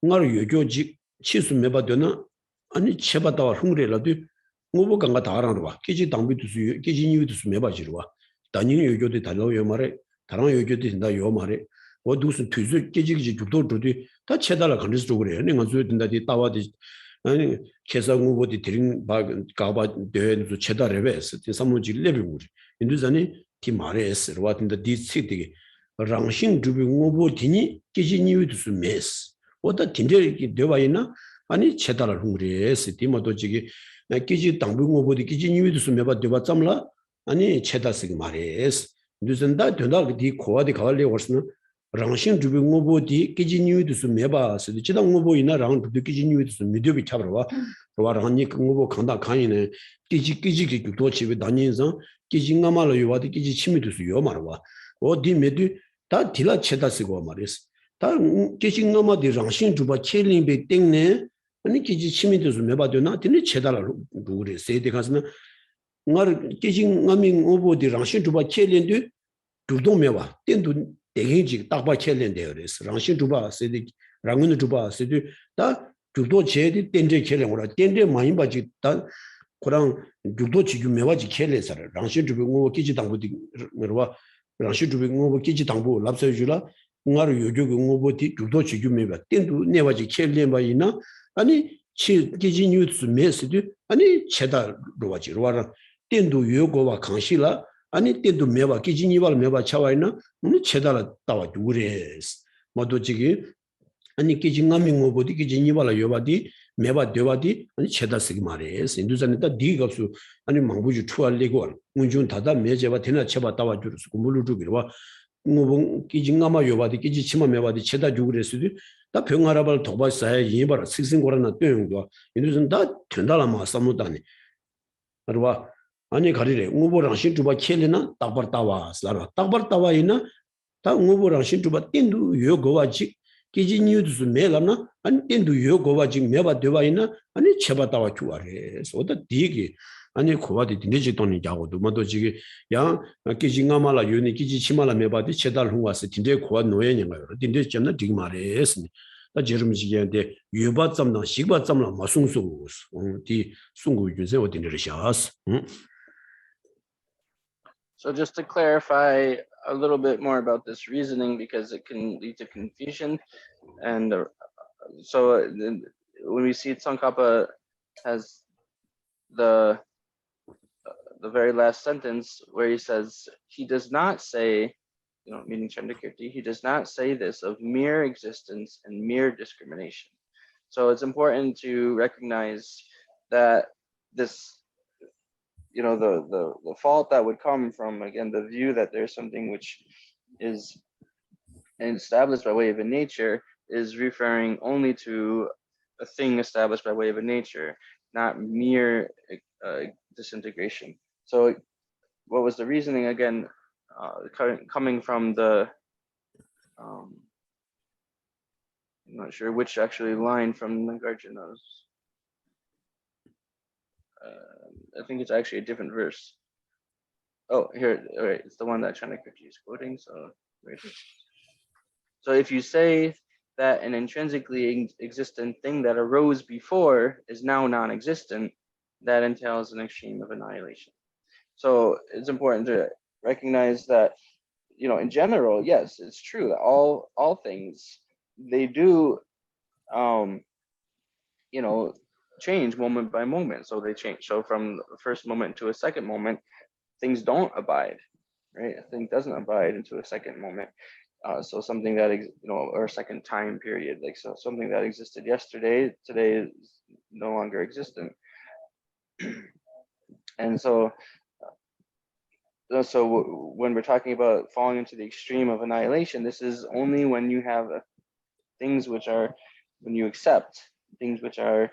nga yogyo jik chi su meba duna ani cheba dawa hungre la du ngobo ganga darang rwa keji dangbi dusu keji niwi dusu meba jirwa danyin yogyo de dalaw yo mare darang yogyo de dinda yo mare wo dusu tuzu keji keji jubdo dhudi da chedala kandis chogre nga zuyo dinda di tawa di 아니 계산고보디 드링 바 가바 되는 체다 레베스 사무지 레벨 인도자니 티 마레스 와든데 디시티 랑신 주비 고보디니 기진이우드스 메스 오다 딘데기 되바이나 아니 체다를 흥리에스 디모도 지기 기지 당부 고보디 기진이우드스 메바 되바 잠라 아니 체다스 마레스 인도전다 된다 디 코와디 가발리 워스는 랑신 주비 고보디 기진이우드스 메바스 지당 고보이나 랑 주비 기진이우드스 미디오비 차브라와 로와랑니 고보 강다 강이네 기지 도치비 다니서 기진가마로 요와디 기지 치미드스 요 말와 어디 메디 다 딜라 체다스고 말이스 다 기진가마디 랑신 주바 켈링베 땡네 아니 기지 치미드스 메바도나 디니 체다라 루그레 세데 가스나 ngar kijing ngaming obodi rangshin tuba chelende dudong mewa tendu 대행직 딱바 켈렌데요. 랑신 주바 세디 랑은 주바 세디 다 주도 제디 땡제 켈렌고라 땡제 많이 바지 다 그랑 유도 지금 매와지 켈레서 랑신 주비 뭐 기지 당부디 뭐와 랑신 주비 뭐 기지 당부 랍서주라 응아로 요조 응오보디 유도 지금 매와 땡도 내와지 켈레바이나 아니 치 기지 뉴스 메시드 아니 체다 로와지 로와라 땡도 요고와 강시라 아니 땡도 매와 기지 니발 매와 차와이나 체다라 따와 두레스 모두 지기 아니 기징감이 뭐보디 기징이발라 요바디 매바 되바디 아니 체다스기 말이에요. 인도산에다 디갑수 아니 망부주 투알리고 문준 다다 매제바 되나 쳐봐 따와 주르스 물로 주기로 뭐 기징감아 요바디 기지치마 매바디 체다 주그레스디 다 병아라발 도바사야 이바라 식생고라나 떼용도 인도산 다 된다라마 삼무다니 그러와 아니 가리래 우보랑 신주바 켈리나 딱버따와 살아 딱버따와이나 다 우보랑 신주바 띵도 요거와지 기지 뉴스 매라나 아니 땡도 요거와 지금 매바 되와이나 아니 쳐봤다와 주아래 소다 디기 아니 고바디 디네지 돈이 자고도 뭐도 지금 야 기징가말라 요니 기지 치말라 매바디 체달 홍와스 딘데 고와 노예인가요 딘데 점나 디기 말했으니 나 제름지게한테 유바점나 시바점나 마숭수 디 숭구 유세 어디를 샤스 So just to clarify a little bit more about this reasoning, because it can lead to confusion. And so when we see Tsongkhapa has the very last sentence where he says, he does not say, meaning Chandrakirti, he does not say this of mere existence and mere discrimination. So it's important to recognize that this, the fault that would come from, again, the view that there's something which is established by way of a nature is referring only to a thing established by way of a nature, not mere disintegration. So what was the reasoning, again, coming from the, I'm not sure which actually line from Nagarjuna's, I think it's actually a different verse. Oh, here, all right, it's the one that Chanakirti is quoting. So if you say that an intrinsically existent thing that arose before is now non-existent, that entails an extreme of annihilation. So it's important to recognize that, in general, yes, it's true that all things, they do, change moment by moment. So they change. So from the first moment to a second moment, things don't abide, right? A thing doesn't abide into a second moment. So something that, or a second time period, like so something that existed yesterday, today is no longer existent. And so when we're talking about falling into the extreme of annihilation, this is only when you have things which are, when you accept things which are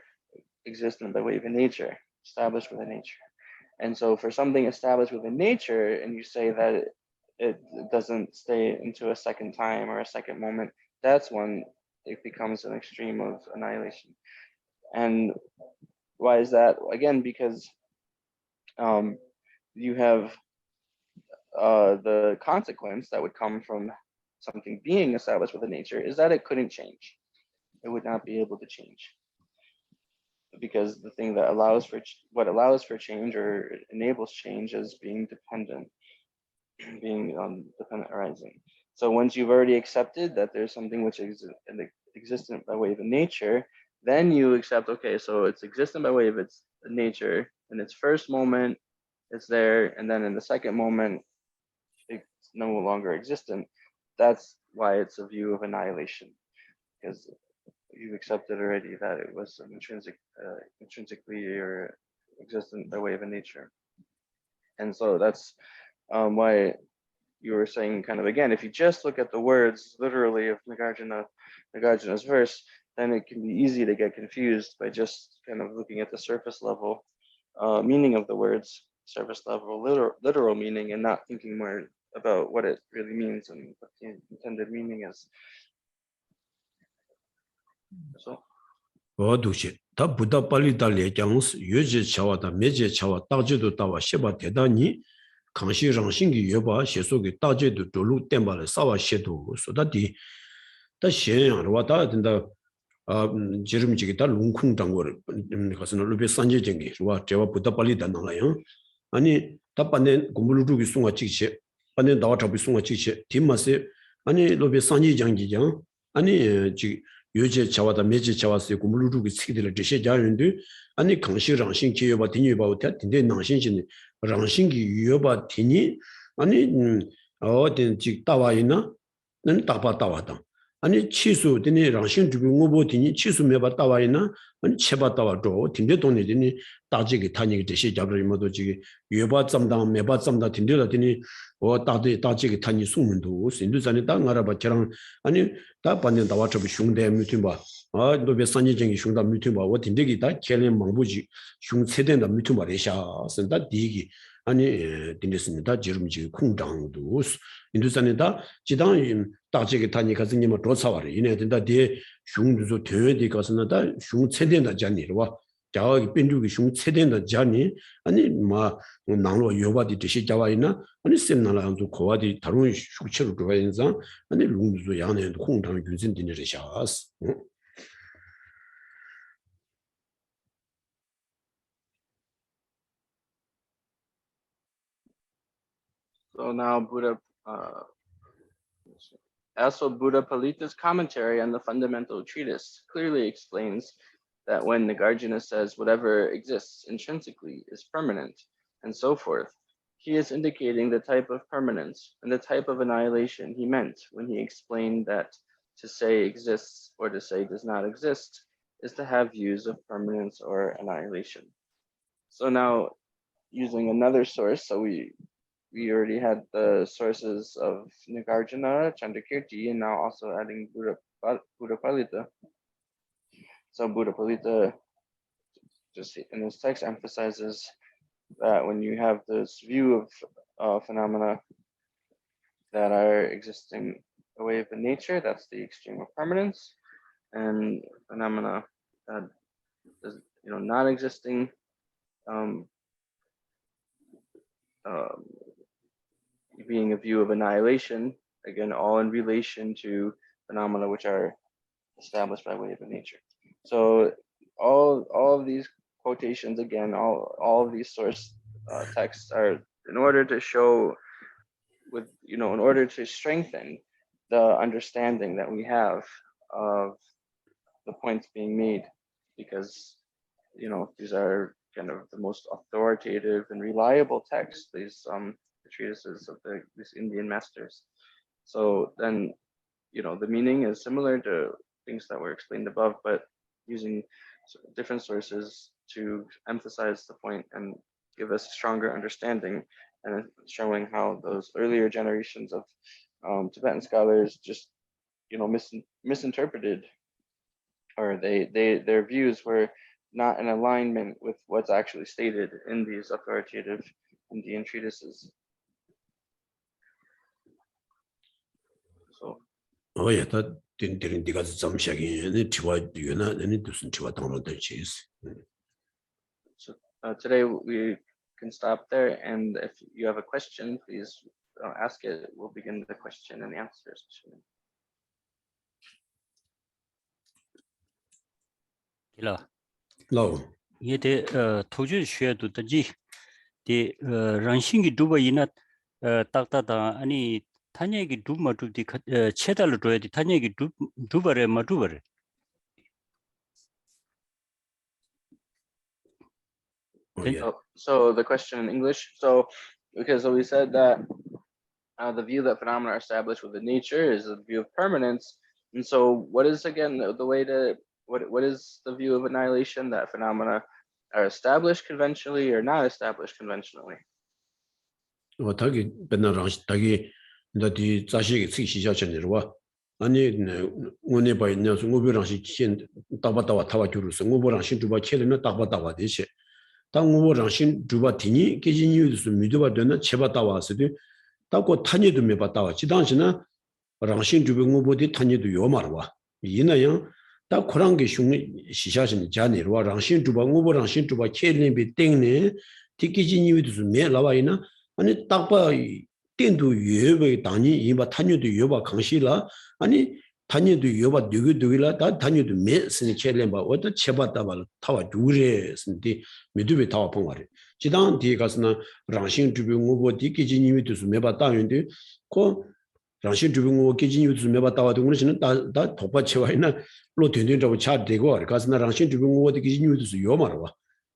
existent by way of a nature, established with a nature. And so for something established with a nature, and you say that it doesn't stay into a second time or a second moment, that's when it becomes an extreme of annihilation. And why is that? Again, because you have the consequence that would come from something being established with a nature is that it couldn't change. It would not be able to change. Because the thing that allows for change or enables change is being dependent, being dependent arising. So once you've already accepted that there's something which is existent by way of a nature, then you accept, okay, so it's existent by way of its nature. In its first moment, it's there, and then in the second moment, it's no longer existent. That's why it's a view of annihilation, because you've accepted already that it was an intrinsically or existent by way of a nature. And so that's why you were saying, kind of, again, if you just look at the words literally of Nagarjuna's verse, then it can be easy to get confused by just kind of looking at the surface level meaning of the words, surface level literal meaning, and not thinking more about what it really means and what the intended meaning is. So. 어두시 다 부다 빨리 달래 장스 유지 차와다 매제 차와 따지도 따와 셰바 대단히 강시랑 신기 여바 시속이 따지도 돌로 땜발에 싸와 셰도 소다디 다 시행을 왔다 된다 지름 지기다 롱콩 장고를 가서 루베 산제 정기 와 제가 부터 빨리 단나요 아니 답반에 공부를 주기 송아 찍시 반에 나와 잡이 송아 찍시 뒷맛에 아니 루베 산제 장기장 아니 지 요제 자와다 매지 자와서 공부를 주기 치기들这些家人的 아니 강시 랑신 기여바 디니바 오타 딘데 낭신신 랑신기 유여바 디니 아니 어든 직 따와이나 는 따바 따와다 아니 치수 되니 랑신 주비 뭐보 되니 치수 매바 따와이나 아니 체바 따와도 딘데 돈이 되니 따지기 타니기 대시 잡으리 모두 지기 유여바 점당 매바 점다 딘데라 되니 따지기 타니 숙문도 신두산에 땅 알아봐 저랑 아니 다 반년 따와 접이 흉대 미팅바 노베 산지정이 흉다 미팅바 워 딘데기 다 켈린 망부지 흉 세된다 미팅바레샤 선다 디기 아니 딘데스니다 지름지 콩장도 인도산에다 지당 따지기 타니 가서 님을 조사와래 이내 된다 디 흉도 되어디 가서나다 흉 세된다 자니와 자기 빈주기 흉 세된다 자니 아니 마 나로 요바디 뜻이 자와이나 아니 셈나라도 고와디 다른 흉체로 들어가 인상 아니 룽도 양내 콩장 균신 딘데샤스 So now also Buddha Palita's commentary on the fundamental treatise clearly explains that when Nagarjuna says whatever exists intrinsically is permanent and so forth, he is indicating the type of permanence and the type of annihilation he meant when he explained that to say exists or to say does not exist is to have views of permanence or annihilation. So now using another source, so we already had the sources of Nagarjuna, Chandrakirti, and now also adding Buddha Palita. So Buddha Palita, just in his text, emphasizes that when you have this view of phenomena that are existing away from nature, that's the extreme of permanence, and phenomena that is, not existing, being a view of annihilation, again, all in relation to phenomena which are established by way of nature. So all of these quotations, again, all of these source texts are in order to show in order to strengthen the understanding that we have of the points being made, because these are kind of the most authoritative and reliable texts, these the treatises of these Indian masters. So then, the meaning is similar to things that were explained above, but using different sources to emphasize the point and give us stronger understanding, and showing how those earlier generations of Tibetan scholars just, misinterpreted, or their views were not in alignment with what's actually stated in these authoritative Indian treatises. So. Oh yeah, that didn't because some shaking and it was So today we can stop there, and if you have a question, please ask it. We'll begin the question and answer session. No. Yete toju shue du taji de ranshingi duba ina takta ani tanyagi duma du di chedal roe di tanyagi dubare madubare. So the question in English. So because we said that the view that phenomena are established within nature is the view of permanence, and so what is again the way to what is the view of annihilation, that phenomena are established conventionally or not established conventionally? 어떻게 변화랑시 다기 너디 자식이 시시자전이와 아니 오늘 봐있냐서 오버랑시 신 따바따와 타와 주르서 오버랑시 주바 켈는 따바따와 되시 당 오버랑시 주바 티니 계진이유스 미도바 되는 제바따와서도 따고 타니도 메바따와 지당시나 랑신 주비 오버디 타니도 요마르와 이나양 다 코랑게 흉 시샤신 자니르와 랑신 주바 오버랑신 주바 켈는 비 땡네 티기진이유스 메라와이나 아니 딱봐 땡도 유여의 당이 이바 탄유도 유여바 강시라 아니 단위도 여바 누구들이라 다 단위도 매스니 켈렘바 어디 쳐봤다발 타와 두레스인데 미두베 타와 봉와리 지당 뒤에 가서는 랑신 주병고 디기진이미도스 매바 따윈데 고 랑신 주병고 기진이미도스 매바 따와도 그러시는 다 독바치와 있나 로 된된다고 차되고 가서는 랑신 주병고 디기진이미도스 요마라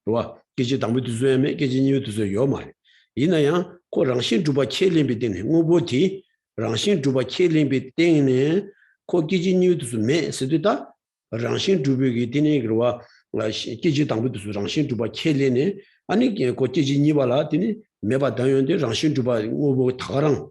와 기지 당부도스에 기진이미도스 요마리 이나야 고 랑신 주바 켈렘비 되네 뭐보티 랑신 주바 켈렘비 되네 고 기진이미도스 매 세도다 랑신 주비기 되네 그와 기지 당부도스 랑신 주바 켈레네 아니 고 기진이발라 되네 매바 당연데 랑신 주바 뭐보 다가랑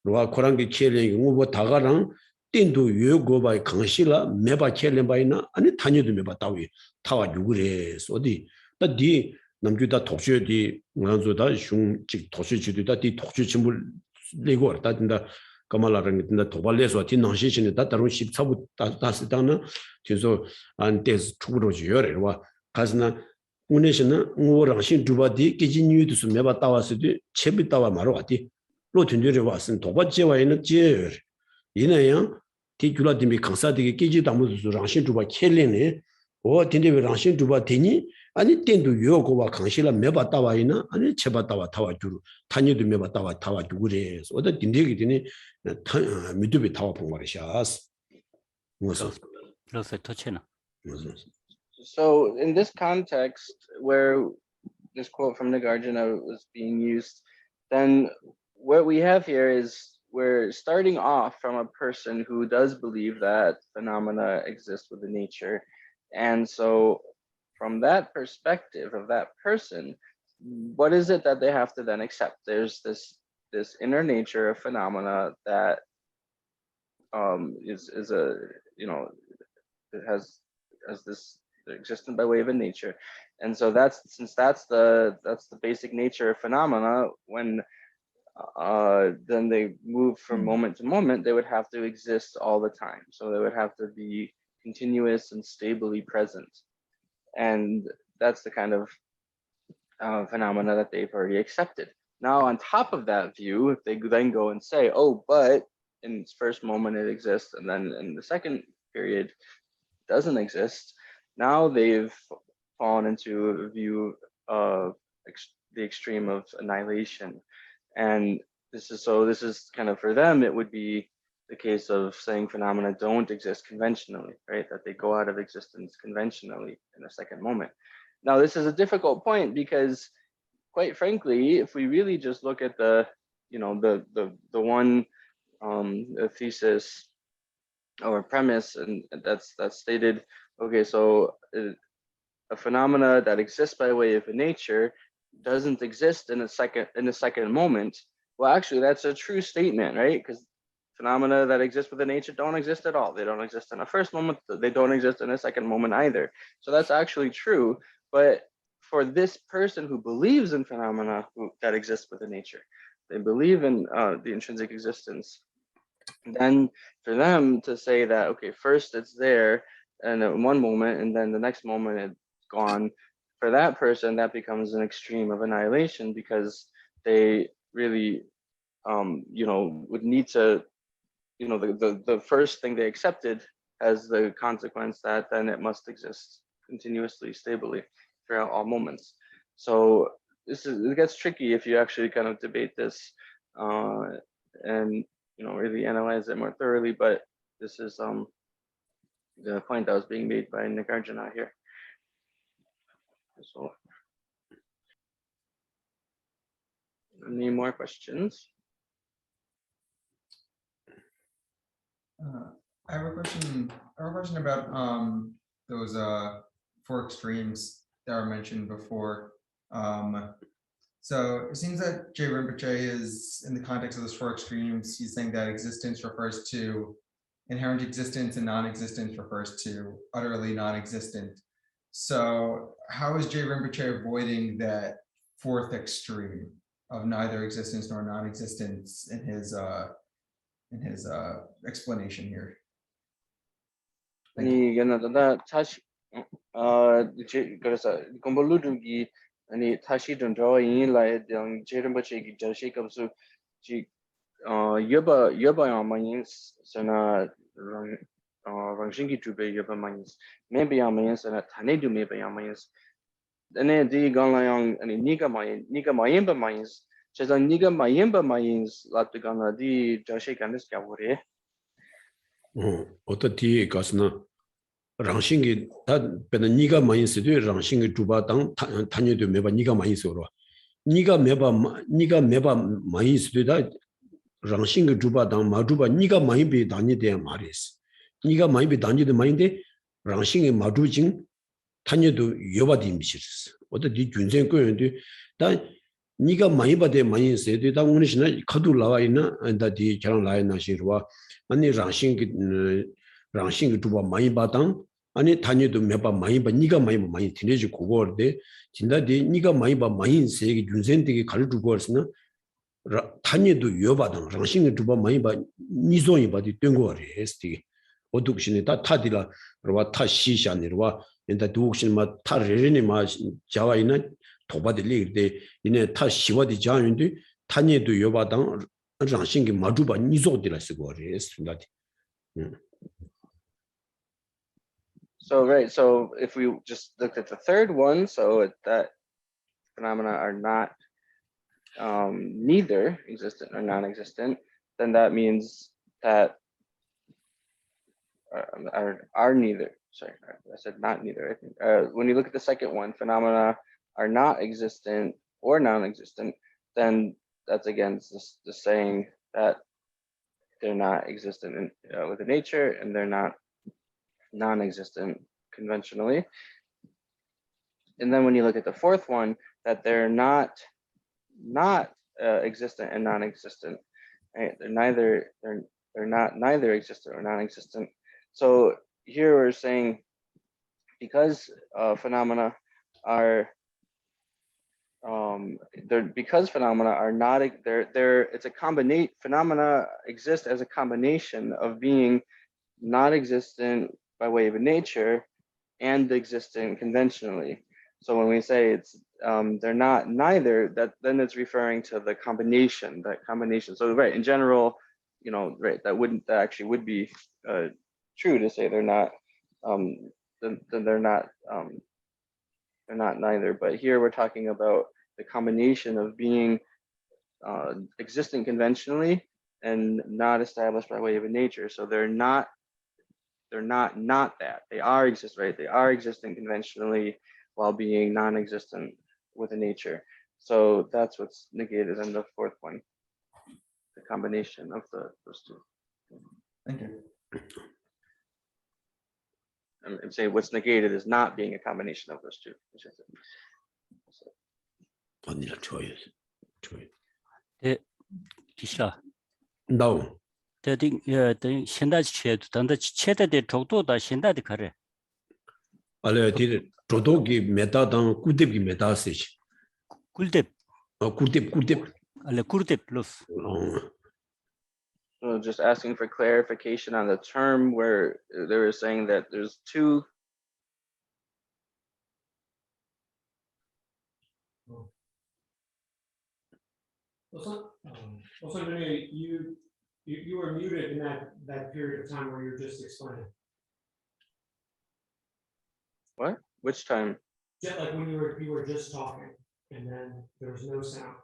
로아 코랑기 켈레 뭐보 다가랑 띵도 요고바이 강실라 매바 켈렘바이나 아니 단위도 매바 따위 타와 누구래 어디 다디 남주다 독주디 먼저다 흉직 도시주디다 디 독주 침불 내고 다든다 까말라랑 된다 도발레서 딘낭시신에 다 다른 14부 다스다나 그래서 안데스 추구로지요래 와 가스나 운에서는 우랑신 주바디 기진유도스 매바 따와서도 채비 따와 말어 왔디 로튼들이 왔은 도바제와 있는 제 이내양 디줄라디미 강사디게 기지 담무스 랑신 주바 켈레네 오 딘데베 랑신 주바 되니 아니 땡도 요고와 강실라 매바 따와이나 아니 채바 따와 타와 주로 탄이도 매바 따와 타와 주그래 어디 딘데기 되니 미두비 타와 봉마르샤스 무슨 그래서 터치나 So in this context where this quote from Nagarjuna was being used, then what we have here is we're starting off from a person who does believe that phenomena exist within nature. And so from that perspective of that person, what is it that they have to then accept? There's this inner nature of phenomena that is a, you know, it has this existent by way of a nature. And so since that's the basic nature of phenomena, when then they move from moment to moment, they would have to exist all the time. So they would have to be continuous and stably present. And that's the kind of phenomena that they've already accepted. Now, on top of that view, if they then go and say, oh, but in its first moment it exists, and then in the second period it doesn't exist, now they've fallen into a view of the extreme of annihilation. And this is kind of, for them, it would be the case of saying phenomena don't exist conventionally, right? That they go out of existence conventionally in a second moment. Now, this is a difficult point because, quite frankly, if we really just look at the one thesis or premise, and that's stated, okay, so a phenomena that exists by way of a nature doesn't exist in a second moment. Well, actually, that's a true statement, right? Because phenomena that exist within nature don't exist at all. They don't exist in a first moment. They don't exist in a second moment either. So that's actually true. But for this person who believes in phenomena that exist within nature, they believe in the intrinsic existence. Then for them to say that, okay, first it's there and in one moment, and then the next moment it's gone, for that person, that becomes an extreme of annihilation because they really, would need to, the first thing they accepted has the consequence that then it must exist continuously, stably throughout all moments. So it gets tricky if you actually kind of debate this and really analyze it more thoroughly. But this is the point that was being made by Nagarjuna here. So, any more questions? I have a question about those four extremes that were mentioned before. So it seems that J. Rinpoche is, in the context of those four extremes, he's saying that existence refers to inherent existence and non-existence refers to utterly non-existent. So how is J. Rinpoche avoiding that fourth extreme of neither existence nor non-existence in his explanation here? 아니 다시 좀 인라에 대한 제름버치기 저시 감수 지 여바야 많이 서나 Rangshingi Jube Yoba Mayins, maybe Yamayins and a Tanedu maybe Yamayins. And then the Galayang and Niga Mayimba Mayins, Chazan Niga Mayimba Mayins, Latigana di Geshe and this Gavore. 어떻게 가스나 랑싱이 다 배는 니가 많이 쓰도 랑싱이 주바당 단위도 매바 니가 많이 쓰러 니가 매바 많이 쓰도 다 랑싱이 주바당 마주바 니가 많이 비 단위대 말이스 니가 많이 비 단위도 많이데 랑싱이 마주징 단위도 여바디 미시스 어떻게 준생 거인데 다 니가 많이 받대 많이 쓰도 다 오늘이나 카드 나와 있나 다디 저랑 라이나 시르와 아니 랑싱이 주바 많이 받당 아니 단위도 몇바 많이 봐 니가 많이 티내지 그거인데 진짜디 니가 많이 봐 많이 세게 준센되게 가르쳐 거스나 단위도 여바당 랑싱이 주바 많이 봐 니손이 봐디 된 거래 했지 어둑신이 다 타디라 와 타시샤니와 인다 두옥신 마 타르리니 마 자와이나 도바들리데 이네 타시와디 자윤데 단위도 여바당 랑싱이 마주바 니소디라 쓰고 그래 했습니다. So right, so if we just looked at the third one, so that phenomena are not neither existent or non-existent, then that means that are neither. Sorry, I said not neither. I think when you look at the second one, phenomena are not existent or non-existent, then that's again just saying that they're not existent with the nature and they're not non-existent conventionally. And then when you look at the fourth one, that they're not existent and non-existent, right? They're not neither existent or non-existent. So here we're saying because phenomena are because phenomena are not it's a combination. Phenomena exist as a combination of being non-existent by way of nature and existent conventionally. So when we say it's they're not neither, that then it's referring to the combination, that combination. So right, in general, you know, right, that actually would be true to say they're not then they're not neither. But here we're talking about the combination of being existent conventionally and not established by way of nature. So they're not that. They are right? They are existing conventionally while being non-existent with a nature. So that's what's negated in the fourth one, the combination of those two. Thank you. I'm saying what's negated is not being a combination of those two. 아니라 좋아요. 네, 기시라. No. 대딩 현다지 체도 단다 체대대 적도다 현다디 가래. 알레디 조도기 메타당 구뎁기 메타세지. 꿀뎁. 구뎁. 알레 꿀뎁 플러스. So just asking for clarification on the term where they were saying that there's two. Also, you were muted in that period of time where you were just explaining. What? Which time? Just like when you were just talking, and then there was no sound.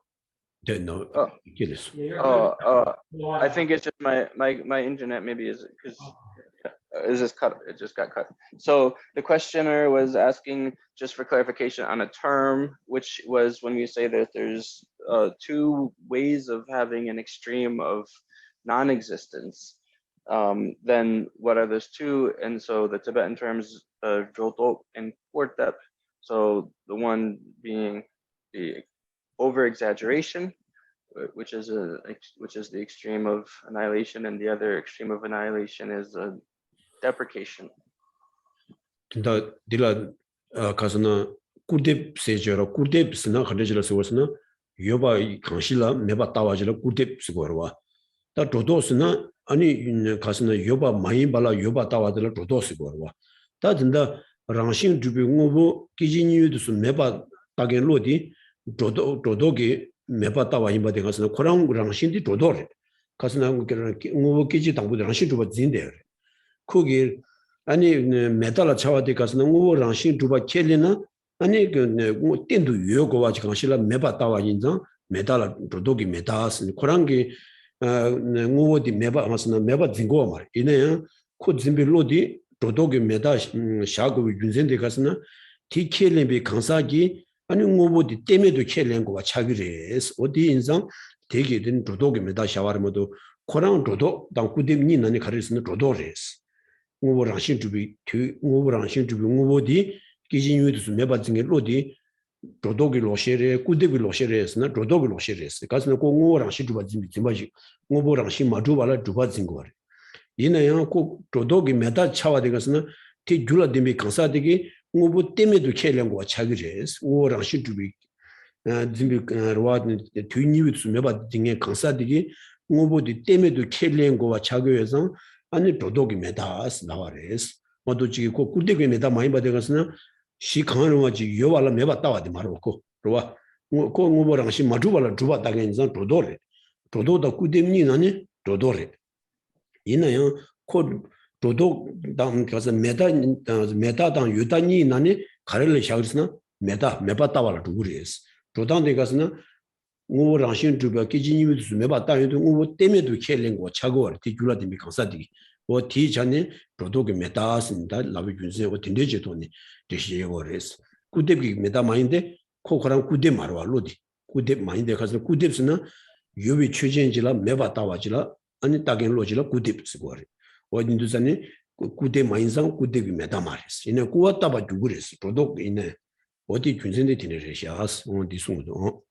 No. Oh. Yeah, I think it's just my internet maybe is because is this cut? It just got cut. So the questioner was asking just for clarification on a term, which was when we say that there's two ways of having an extreme of non-existence. Then what are those two? And so the Tibetan terms Jodok and Portep. So the one being the over-exaggeration, which is the extreme of annihilation, and the other extreme of annihilation is deprecation. 근데 딜라 가서나 구뎁 세저로 구뎁 스나 가르치라 세워스나 여바 강실라 메바 따와지라 구뎁 쓰고와 다 조도스나 아니 가서나 여바 많이 발라 여바 따와들라 조도 쓰고와 다 된다 랑싱 주비 응보 기진이유도스 메바 따겐 로디 조도기 메바 따와 임바데 가서나 코랑 랑싱디 조도래 가서나 응보 기지 당부 랑싱 주바 진데 거기 아니 메달라 차와디 가서는 뭐 랑신 두바 켈리나 아니 그 땡도 유효고 와지 강실라 메바 따와 인자 메달라 도도기 메다스 코랑기 ngodi meba masna meba zingo mar ine ko zimbilodi dodoge meda shago yunzende kasna ti kelembe kansagi ani ngobodi temedo kelengo wa chagires odi in상 되게 된 도도게 메다 샤와르모도 코랑 도도 당 꾸뎀니 나니 가르스는 도도레스 ngobora 신주비 티 ngobora 신주비 ngobodi 기진유도 메바 징게 로디 도도기 로셰레 꾸데기 로셰레스나 도도기 로셰레스 가스는 공고랑 시주바 짐바지 ngobora 신 마주발라 주바 징고레 이내야 꼭 도도기 메다 차와 되겠으나 티 줄라 데미 간사되기 ngobo 때문에도 켈랭고와 차기레스 ngobora 시주비 짐비 로아드 튜니위스 메바 징게 간사되기 ngo보디 때문에도 켈랭고와 차교에서 아니 도도기 메다스 나와레스 모두 지기 꼭 꾸데기 메다 많이 받아가서는 시 강원와지 요발라 메바 따와디 말고 로와 고 ngo보랑 시 마주발라 주바 다게 인상 도도레 도도다 꾸데미 나니 도도레 이나요 코 도도 당 가서 메다당 유다니 나니 가르를 샤그스나 메바 따와라 두구리스 도당데 가서는 ngo보랑 신 주바 기진이미도 메바 따요도 ngo 때문에도 켈랭고 차고 디줄라디 미강사디 디 전에 도도게 메다스입니다. 라비 준세 오 딘데제도니 되시고레스 꾸데비 메다 마인데 코코랑 꾸데 마르와 로디 꾸데 마인데 가서 꾸데스나 요비 추진지라 메바 따와지라 아니 따겐 로지라 꾸데스고레 어딘두산이 꾸데 마인상 꾸데비 메다 마레스 이네 꾸왔다바 두그레스 도도 이네 어디 준세데 디네레시아스 온 디송도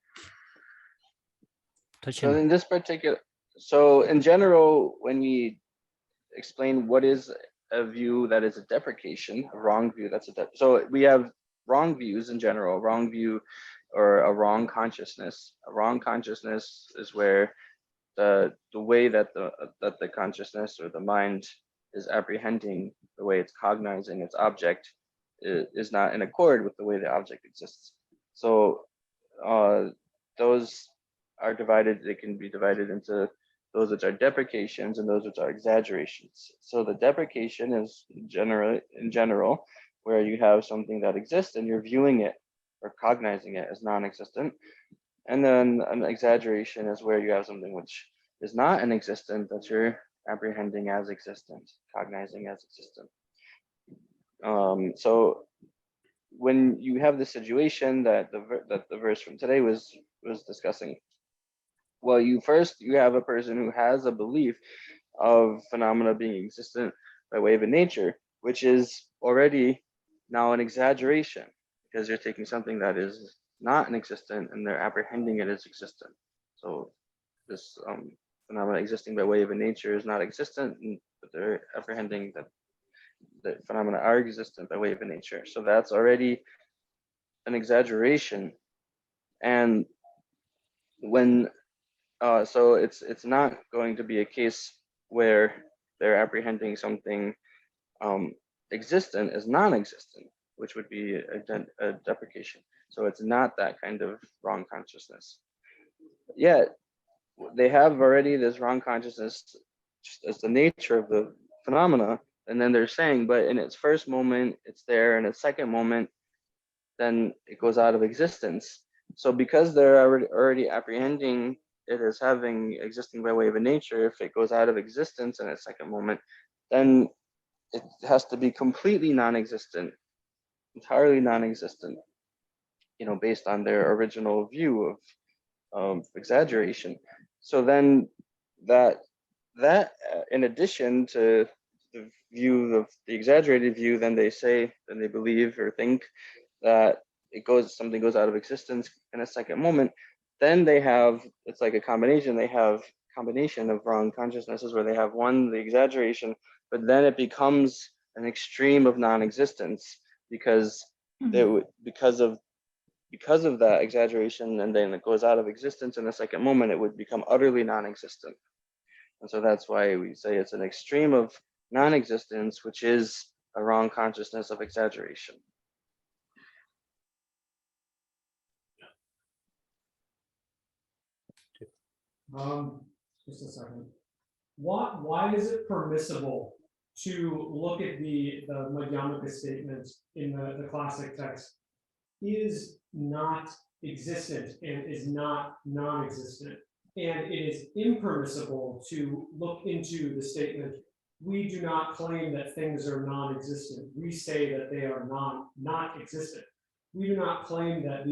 So in this particular, so in general, when we explain what is a view that is a deprecation, a wrong view, that's so we have wrong views in general, a wrong view or a wrong consciousness. A wrong consciousness is where the way that the consciousness or the mind is apprehending, the way it's cognizing its object is not in accord with the way the object exists. So those are divided, they can be divided into those which are deprecations and those which are exaggerations. So the deprecation is in general, where you have something that exists and you're viewing it or cognizing it as non-existent. And then an exaggeration is where you have something which is not an existent that you're apprehending as existent, cognizing as existent. So when you have the situation that the verse from today was discussing, well, you have a person who has a belief of phenomena being existent by way of a nature, which is already now an exaggeration, because you're taking something that is not an existent and they're apprehending it as existent. So this phenomena existing by way of a nature is not existent, but they're apprehending that the phenomena are existent by way of a nature. So that's already an exaggeration. And when so it's not going to be a case where they're apprehending something existent as non-existent, which would be a deprecation. So it's not that kind of wrong consciousness. Yet they have already this wrong consciousness just as the nature of the phenomena, and then they're saying, but in its first moment it's there, and its second moment then it goes out of existence. So because they're already apprehending it as having existing by way of a nature, if it goes out of existence in its second moment, then it has to be completely non-existent, entirely non-existent, based on their original view of exaggeration. So then that in addition to the view of the exaggerated view, then they believe or think that something goes out of existence in a second moment. Then it's like a combination. They have combination of wrong consciousnesses where they have one, the exaggeration, but then it becomes an extreme of non-existence because of that exaggeration, and then it goes out of existence in the second moment, it would become utterly non-existent. And so that's why we say it's an extreme of non-existence, which is a wrong consciousness of exaggeration. Just a second. Why is it permissible to look at the Madhyamaka statement in the classic text is not existent and is not non-existent. And it is impermissible to look into the statement, we do not claim that things are non-existent. We say that they are not existent. We do not claim that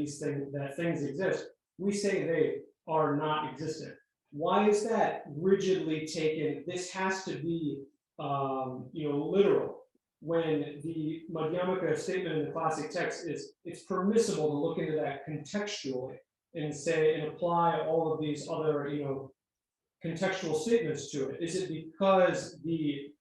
things exist. We say they are not existent. Why is that rigidly taken? This has to be literal. When the Madhyamaka statement in the classic text it's permissible to look into that contextually and say and apply all of these other contextual statements to it. Is it because the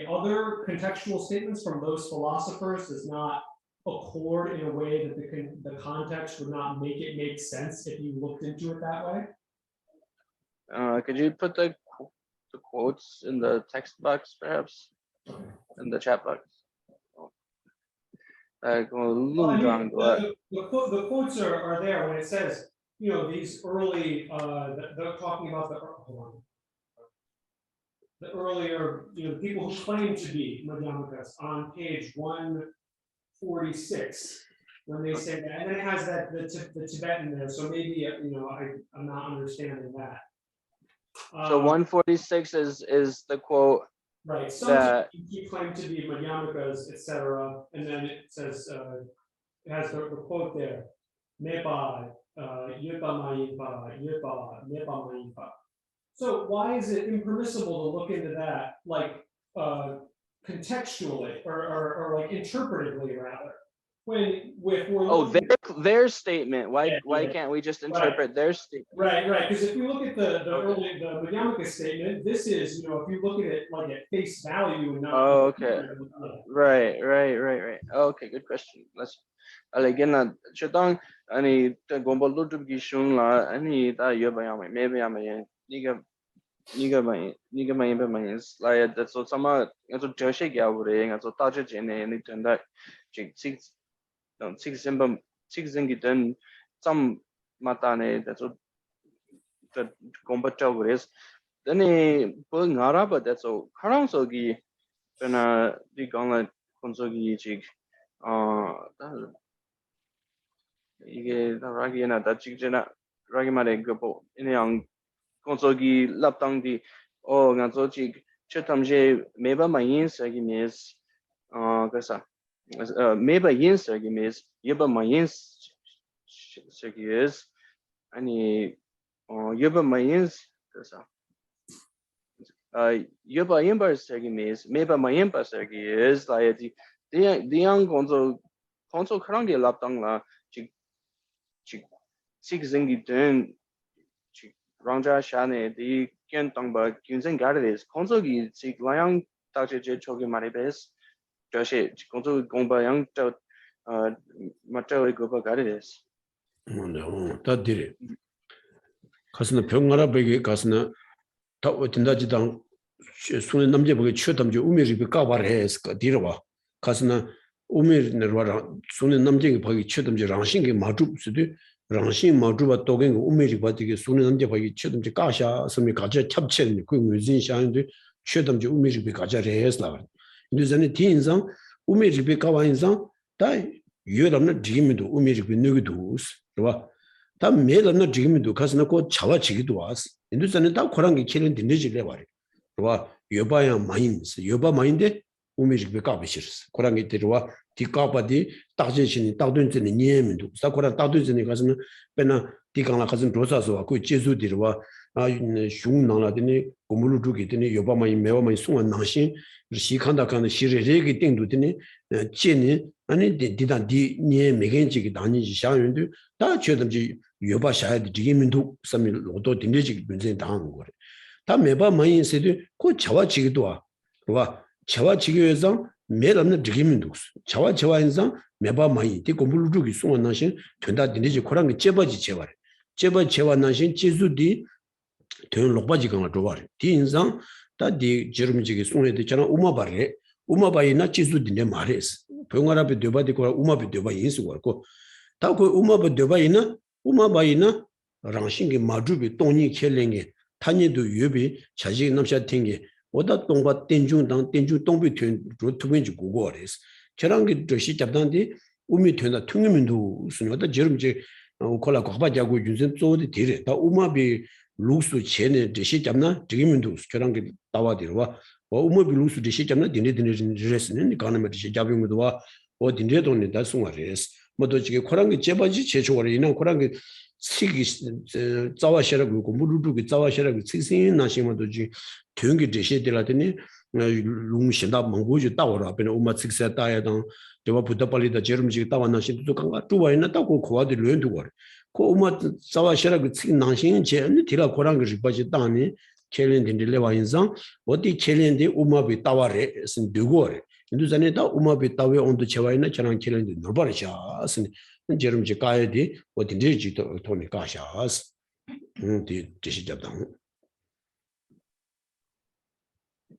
other contextual statements from those philosophers does not accord in a way that the context would not make it make sense if you looked into it that way? Could you put the quotes in the text box, perhaps, in the chat box? The quotes are there when it says, these early, they're talking about the earlier, people who claim to be Madhyamakas on page 146, when they say that, and then it has that the Tibetan there, so maybe I'm not understanding that. So 146 is the quote. Right. Some people claim to be Madhyamakas, etc., and then it says it has the quote there. Mepa, Yepa Mayimpa, Yepa, Mepa Mayimpa. So why is it impermissible to look into that, like contextually or like interpretively rather? When we're their statement. Why can't we just interpret their statement? Right. Because if you look at the Madhyamaka statement, this is if you look at it like at face value and not. Oh, okay. Right. Okay, good question. Let's. Again, Chetang, any global location la any that you maybe I'm a Niga is like that's what some as a Geshe gathering as a touch in any turn that six then some matane that's what the combat is then a pulling Arab that's all Karang Sogi then the gauntlet Konsogi jig the Ragina that Chigena Ragimare Gopo in young Konsogi Laptang di Gansochi Chetamje Meba Mayin Sagimis Gasa Meba Yin Sagimis Yeba Mayin Sagis Ani Yeba Mayin Gasa Yeba Yimba Sagimis Meba Mayimpa Sagis like the young Gonzo Karangi Laptang la Six Zingi Dun Rangja Shane, the Kentangba, Kunzen Gardis, Konsogi, Sik Liang, Tachi Chogi Maribes, Geshe, Konso Gomba Yang, Materi Goba Gardis. No, that did it. Kasna Pyongara Kasna, Tawatindajidan, Sun Namjabagi Chutamju, Umiri Kawares, Dirwa, Kasna, Umir Nervara, Sun Namjing Pagi Chutamji, Ranshingi Maju Sudi. Rangshin Majuba Dogen, Umiri Batiki, Sunan Jabagi, Chedam Kasha, some Kaja Chapchen, Queen Shan, Chedam Umiri Kaja Resla. In the teens, Umiri Kawainzan, die, you're not dreaming to Umiri Nugudus, that made them not dreaming to Kasnako Chawachiki to us. In this and that Korangi killing the Nijilevari. Yoba mines, Yoba minded, Umiri Kabishers, Korangi Terua. Tikapadi, Tajin, Tadun in the Yemen, Sakura Tadus in the cousin, Pena, Tikana cousin Rosaso, Ku Jesu Dirwa, Shunana, Gumulu Dukitini, Yobama, Meoma, Sun, Nashin, Shikanda can Shiregi thing to Tini, Jenny, and it didn't near Meganjik, Dani, Shan, that Chedam Yoba Shad, Jim to some Loto Dinjik, Benzin Town. That Meba Mayin said, Ko Chawachi Dua, Chawachi 매람는 드기민도스 자와 인상 매바 많이 디 공부를 주기 송한 나신 된다 되지 코랑이 제바지 제발 제바 제와 나신 제주디 된 lokbaji 강을 줘봐래 디 인상 다디 제르미지기 송해 되잖아 우마바이나 제주디 내 말했어 병아랍에 되바디 거 우마비 되바 인수 거고 다그 우마비 되바이나 우마바이나 랑신기 마주비 돈이 켈랭게 타니도 유비 자식 남샤 튕게 오다 동바 땡중당 땡중 동비 튼 투벤지 고고레스 저랑게 저시 잡단디 우미 된다 통유민도 순요다 저름지 콜라 고바자고 윤선 쪼디 디레 다 우마비 루스 체네 저시 잡나 저기민도 저랑게 따와디와 우마비 루스 저시 잡나 디네디네 레스는 가나메 저시 잡이면도와 딘데도네 다 송아레스 뭐도 지게 코랑게 제바지 제초월에 이나 코랑게 시기 자와셔라고 무루두기 자와셔라고 치신 나시면도 지 등기 제시들라더니 룽신다 망고지 따오라 배는 엄마 직세 따야던 저와 부터빨리다 제름지 따왔나 신도 강가 두와이나 따고 고아들 련도 거래 그 엄마 자와셔라고 치 나신 제는 디라 고랑 그 바지 따니 챌린딩 레와 인상 어디 챌린딩 엄마비 따와래 쓴 되고래 인도전에 다 엄마비 따왜 온도 제와이나 저랑 챌린딩 너버리샤 쓴 제름지 가야디 어디 되지 돈이 가샤스 디 제시잡당.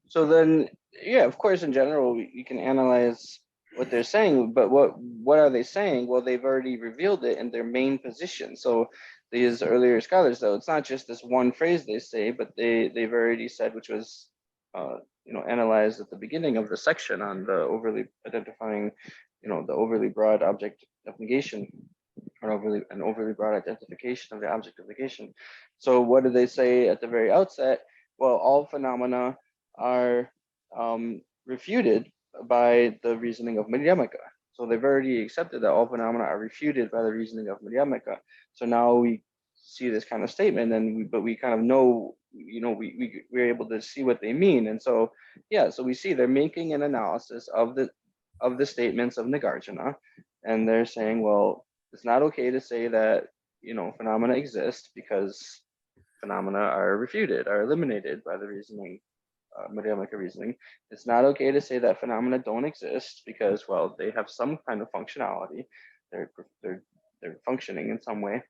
So then, yeah, of course, in general, you can analyze what they're saying, but what are they saying? Well, they've already revealed it in their main position. So these earlier scholars, though, it's not just this one phrase they say, but they've already said, which was analyzed at the beginning of the section on the overly identifying, the overly broad object of negation, or an overly broad identification of the object of negation. So what do they say at the very outset? Well, all phenomena are refuted by the reasoning of Madhyamaka. So they've already accepted that all phenomena are refuted by the reasoning of Madhyamaka. So now we see this kind of statement, but we kind of know, we're able to see what they mean. And so, yeah, so we see they're making an analysis of the statements of Nagarjuna, and they're saying, well, it's not okay to say that, phenomena exist because phenomena are refuted, are eliminated by the reasoning, Madhyamaka reasoning. It's not okay to say that phenomena don't exist because, well, they have some kind of functionality. They're functioning in some way.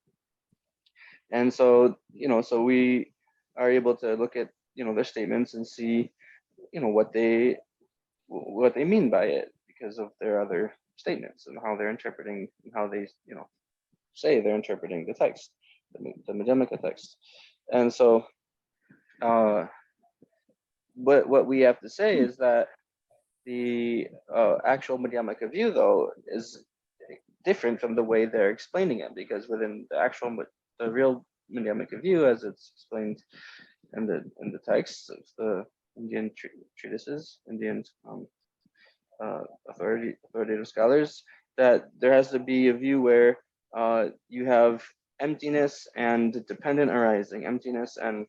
And so, so we are able to look at, their statements and see, what they mean by it because of their other statements and how they're interpreting and how they, say they're interpreting the text, the Madhyamaka text. And so, what we have to say is that the actual Madhyamaka view, though, is different from the way they're explaining it, because within the real Madhyamaka view, as it's explained in the texts of the Indian treatises, Indian authoritative scholars, that there has to be a view where you have emptiness and dependent arising. Emptiness and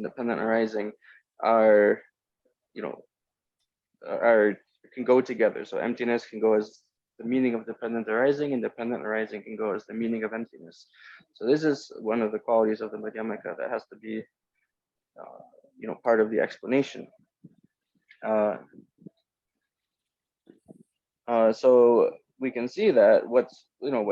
dependent arising are, can go together. So emptiness can go as the meaning of dependent arising, and dependent arising can go as the meaning of emptiness. So this is one of the qualities of the Madhyamaka that has to be, part of the explanation. So we can see that what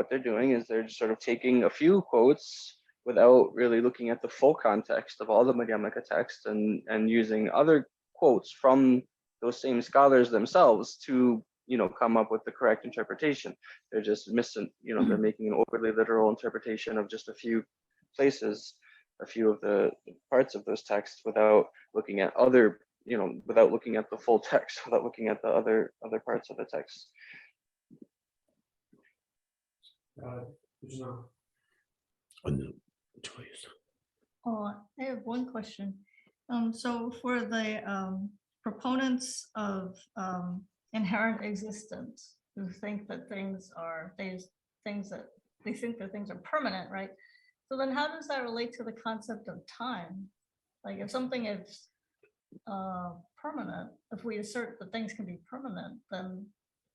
they're doing is they're just sort of taking a few quotes without really looking at the full context of all the Madhyamaka texts and using other quotes from those same scholars themselves to come up with the correct interpretation. They're just missing, they're making an overly literal interpretation of just a few places, a few of the parts of those texts without looking at other, without looking at the full text, without looking at the other parts of the text. Oh, I have one question. So for the proponents of inherent existence, who think that things are things that are permanent, right? So then how does that relate to the concept of time? Like if something is permanent, if we assert that things can be permanent, then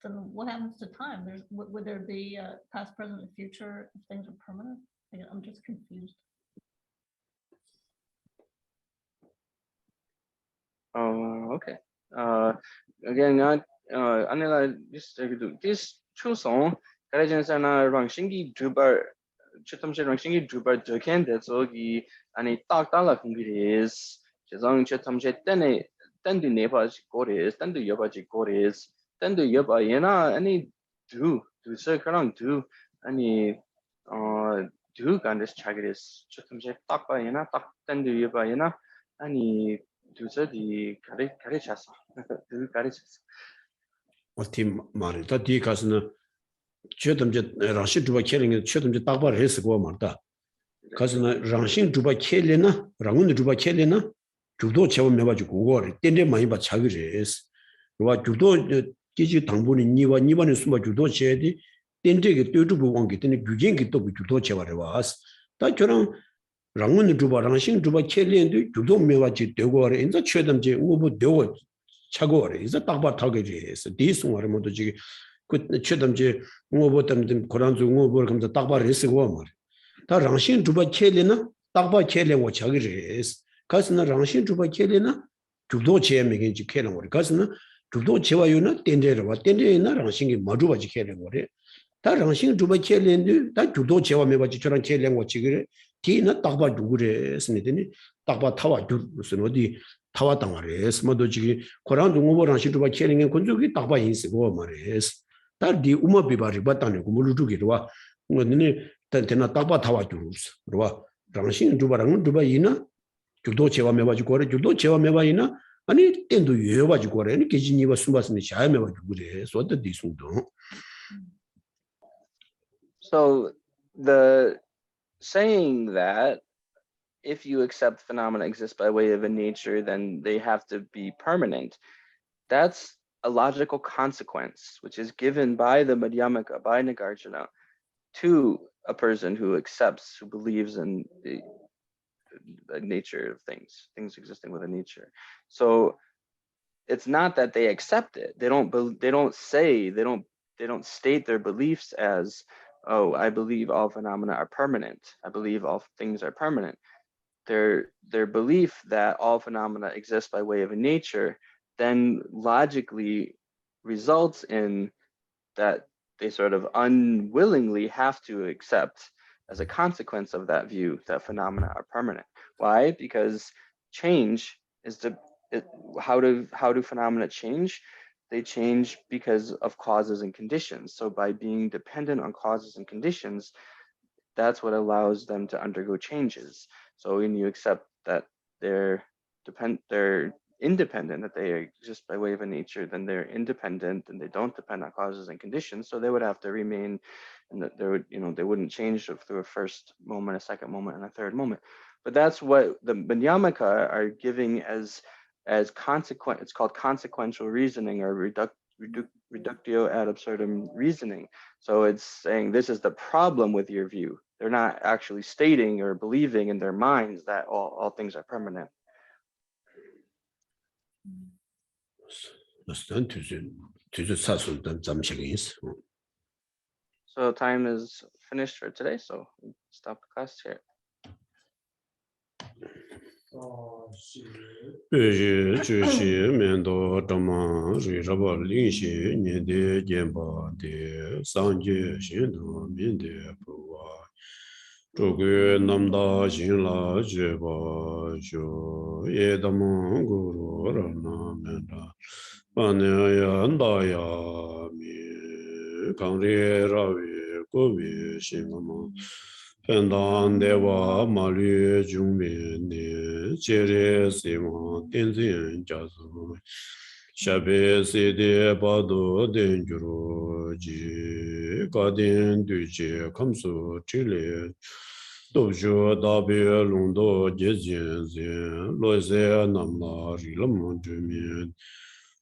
what happens to time? Would there be past, present, and future if things are permanent? I'm just confused. Okay. Again, anila this chusong karajan sana rangshingi drubar chitamche rangshingi drubar dokende zogi ani tak tala kungiris chezang chitamche tendu nepa koris tendu yoba koris tendu yoba yena ani do se karang do ani do gandes chagris chitamche tak ba yena tak tendu yoba yena ani 두서디 가르쳤어. 그 가르쳤어. 어디 말이다. 뒤 가서는 최점제 라시 주바 켈링 최점제 딱바를 했고 말다. 가서는 랑신 주바 켈레나 랑운 주바 켈레나 주도 제원 매가지고 그거를 땡땡 많이 봐 자기를 했어. 와 주도 기지 당분이 니번에 숨어 주도 제디 땡땡이 떼주고 원기 때문에 규정이 또 주도 제와를 왔어. 다 저랑 랑운 주바 랑신 주바 켈레인도 주도 매가지 되고 그래. 인자 최점제 오버 되고 차고 그래. 인자 딱바 타게 했어. 디송을 모두 지금 그 최점제 오버 때문에 고란주 오버 감자 딱바를 했고 말. 다 랑신 주바 켈레나 딱바 켈레고 자기를 했어. 가서는 랑신 주바 켈레나 주도 제매긴지 켈레 거래. 가서는 주도 제와요나 땡데로 와 땡데나 랑신이 마주바지 켈레 거래. 다 랑신 주바 켈레인데 다 주도 제와 매바지 저랑 켈레 거 지그래. 뒤나 딱바 누구래 스니더니 딱바 타와 주 무슨 어디 타와 당하래. 스모도 지기 고란 동오버 랑신 주바 켈레는 건조기 딱바 인스고 말했어. 다디 우마 비바리 바타네 고물루기로 와. 뭐니 단테나 딱바 타와 주스. 와 랑신 주바랑 주바이나 주도 제와 매바지 거래. 주도 제와 매바이나 아니 땐도 유여가지고 거래. 계진이와 숨바스니 잘 매바지고 그래. 소도 디송도. So the saying that if you accept phenomena exist by way of a nature, then they have to be permanent. That's a logical consequence, which is given by the Madhyamaka, by Nagarjuna, to a person who accepts, who believes in the nature of things existing with a nature. So it's not that they accept it. They don't state their beliefs as, oh, I believe all phenomena are permanent. I believe all things are permanent. Their belief that all phenomena exist by way of a nature then logically results in that they sort of unwillingly have to accept as a consequence of that view that phenomena are permanent. Why? Because change is how do phenomena change? They change because of causes and conditions. So by being dependent on causes and conditions, that's what allows them to undergo changes. So when you accept that they're independent, that they exist by way of a nature, then they're independent and they don't depend on causes and conditions. So they would have to remain, and that they wouldn't change through a first moment, a second moment, and a third moment. But that's what the Madhyamaka are giving as consequent. It's called consequential reasoning, or reductio ad absurdum reasoning. So it's saying this is the problem with your view. They're not actually stating or believing in their minds that all things are permanent. So time is finished for today, so we'll stop the class here. Pendan dewa malu jungme ne chere sema tenzin jazu shabe sede bado denjuro ji gaden duje kamsu chile dobjo dabe londo jezien zen loze namla rilam jumin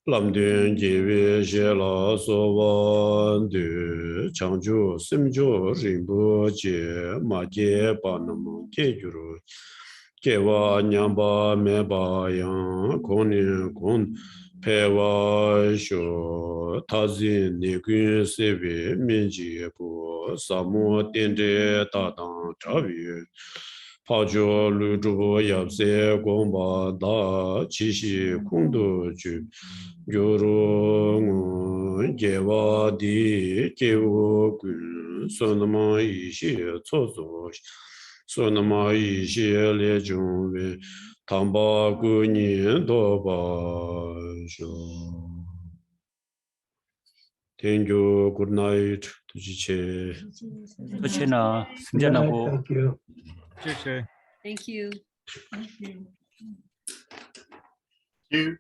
lamden jewe jela sowan de changju simjo rimbo je ma je panam kejuru kewa nyamba meba yang koni kon pewa sho tazin nikun sebe minji po samu tende tatang chabi 파조 루조 yapse gomba da chishi kundu ju gyoro gewa di gewo gu sonama ishi tsozo sonama ishi le jungwe tamba gu ni doba sho. Thank you. Good night. Tujiche. 도치나 승전하고. Thank you. Geshe. Thank you. Thank you. you.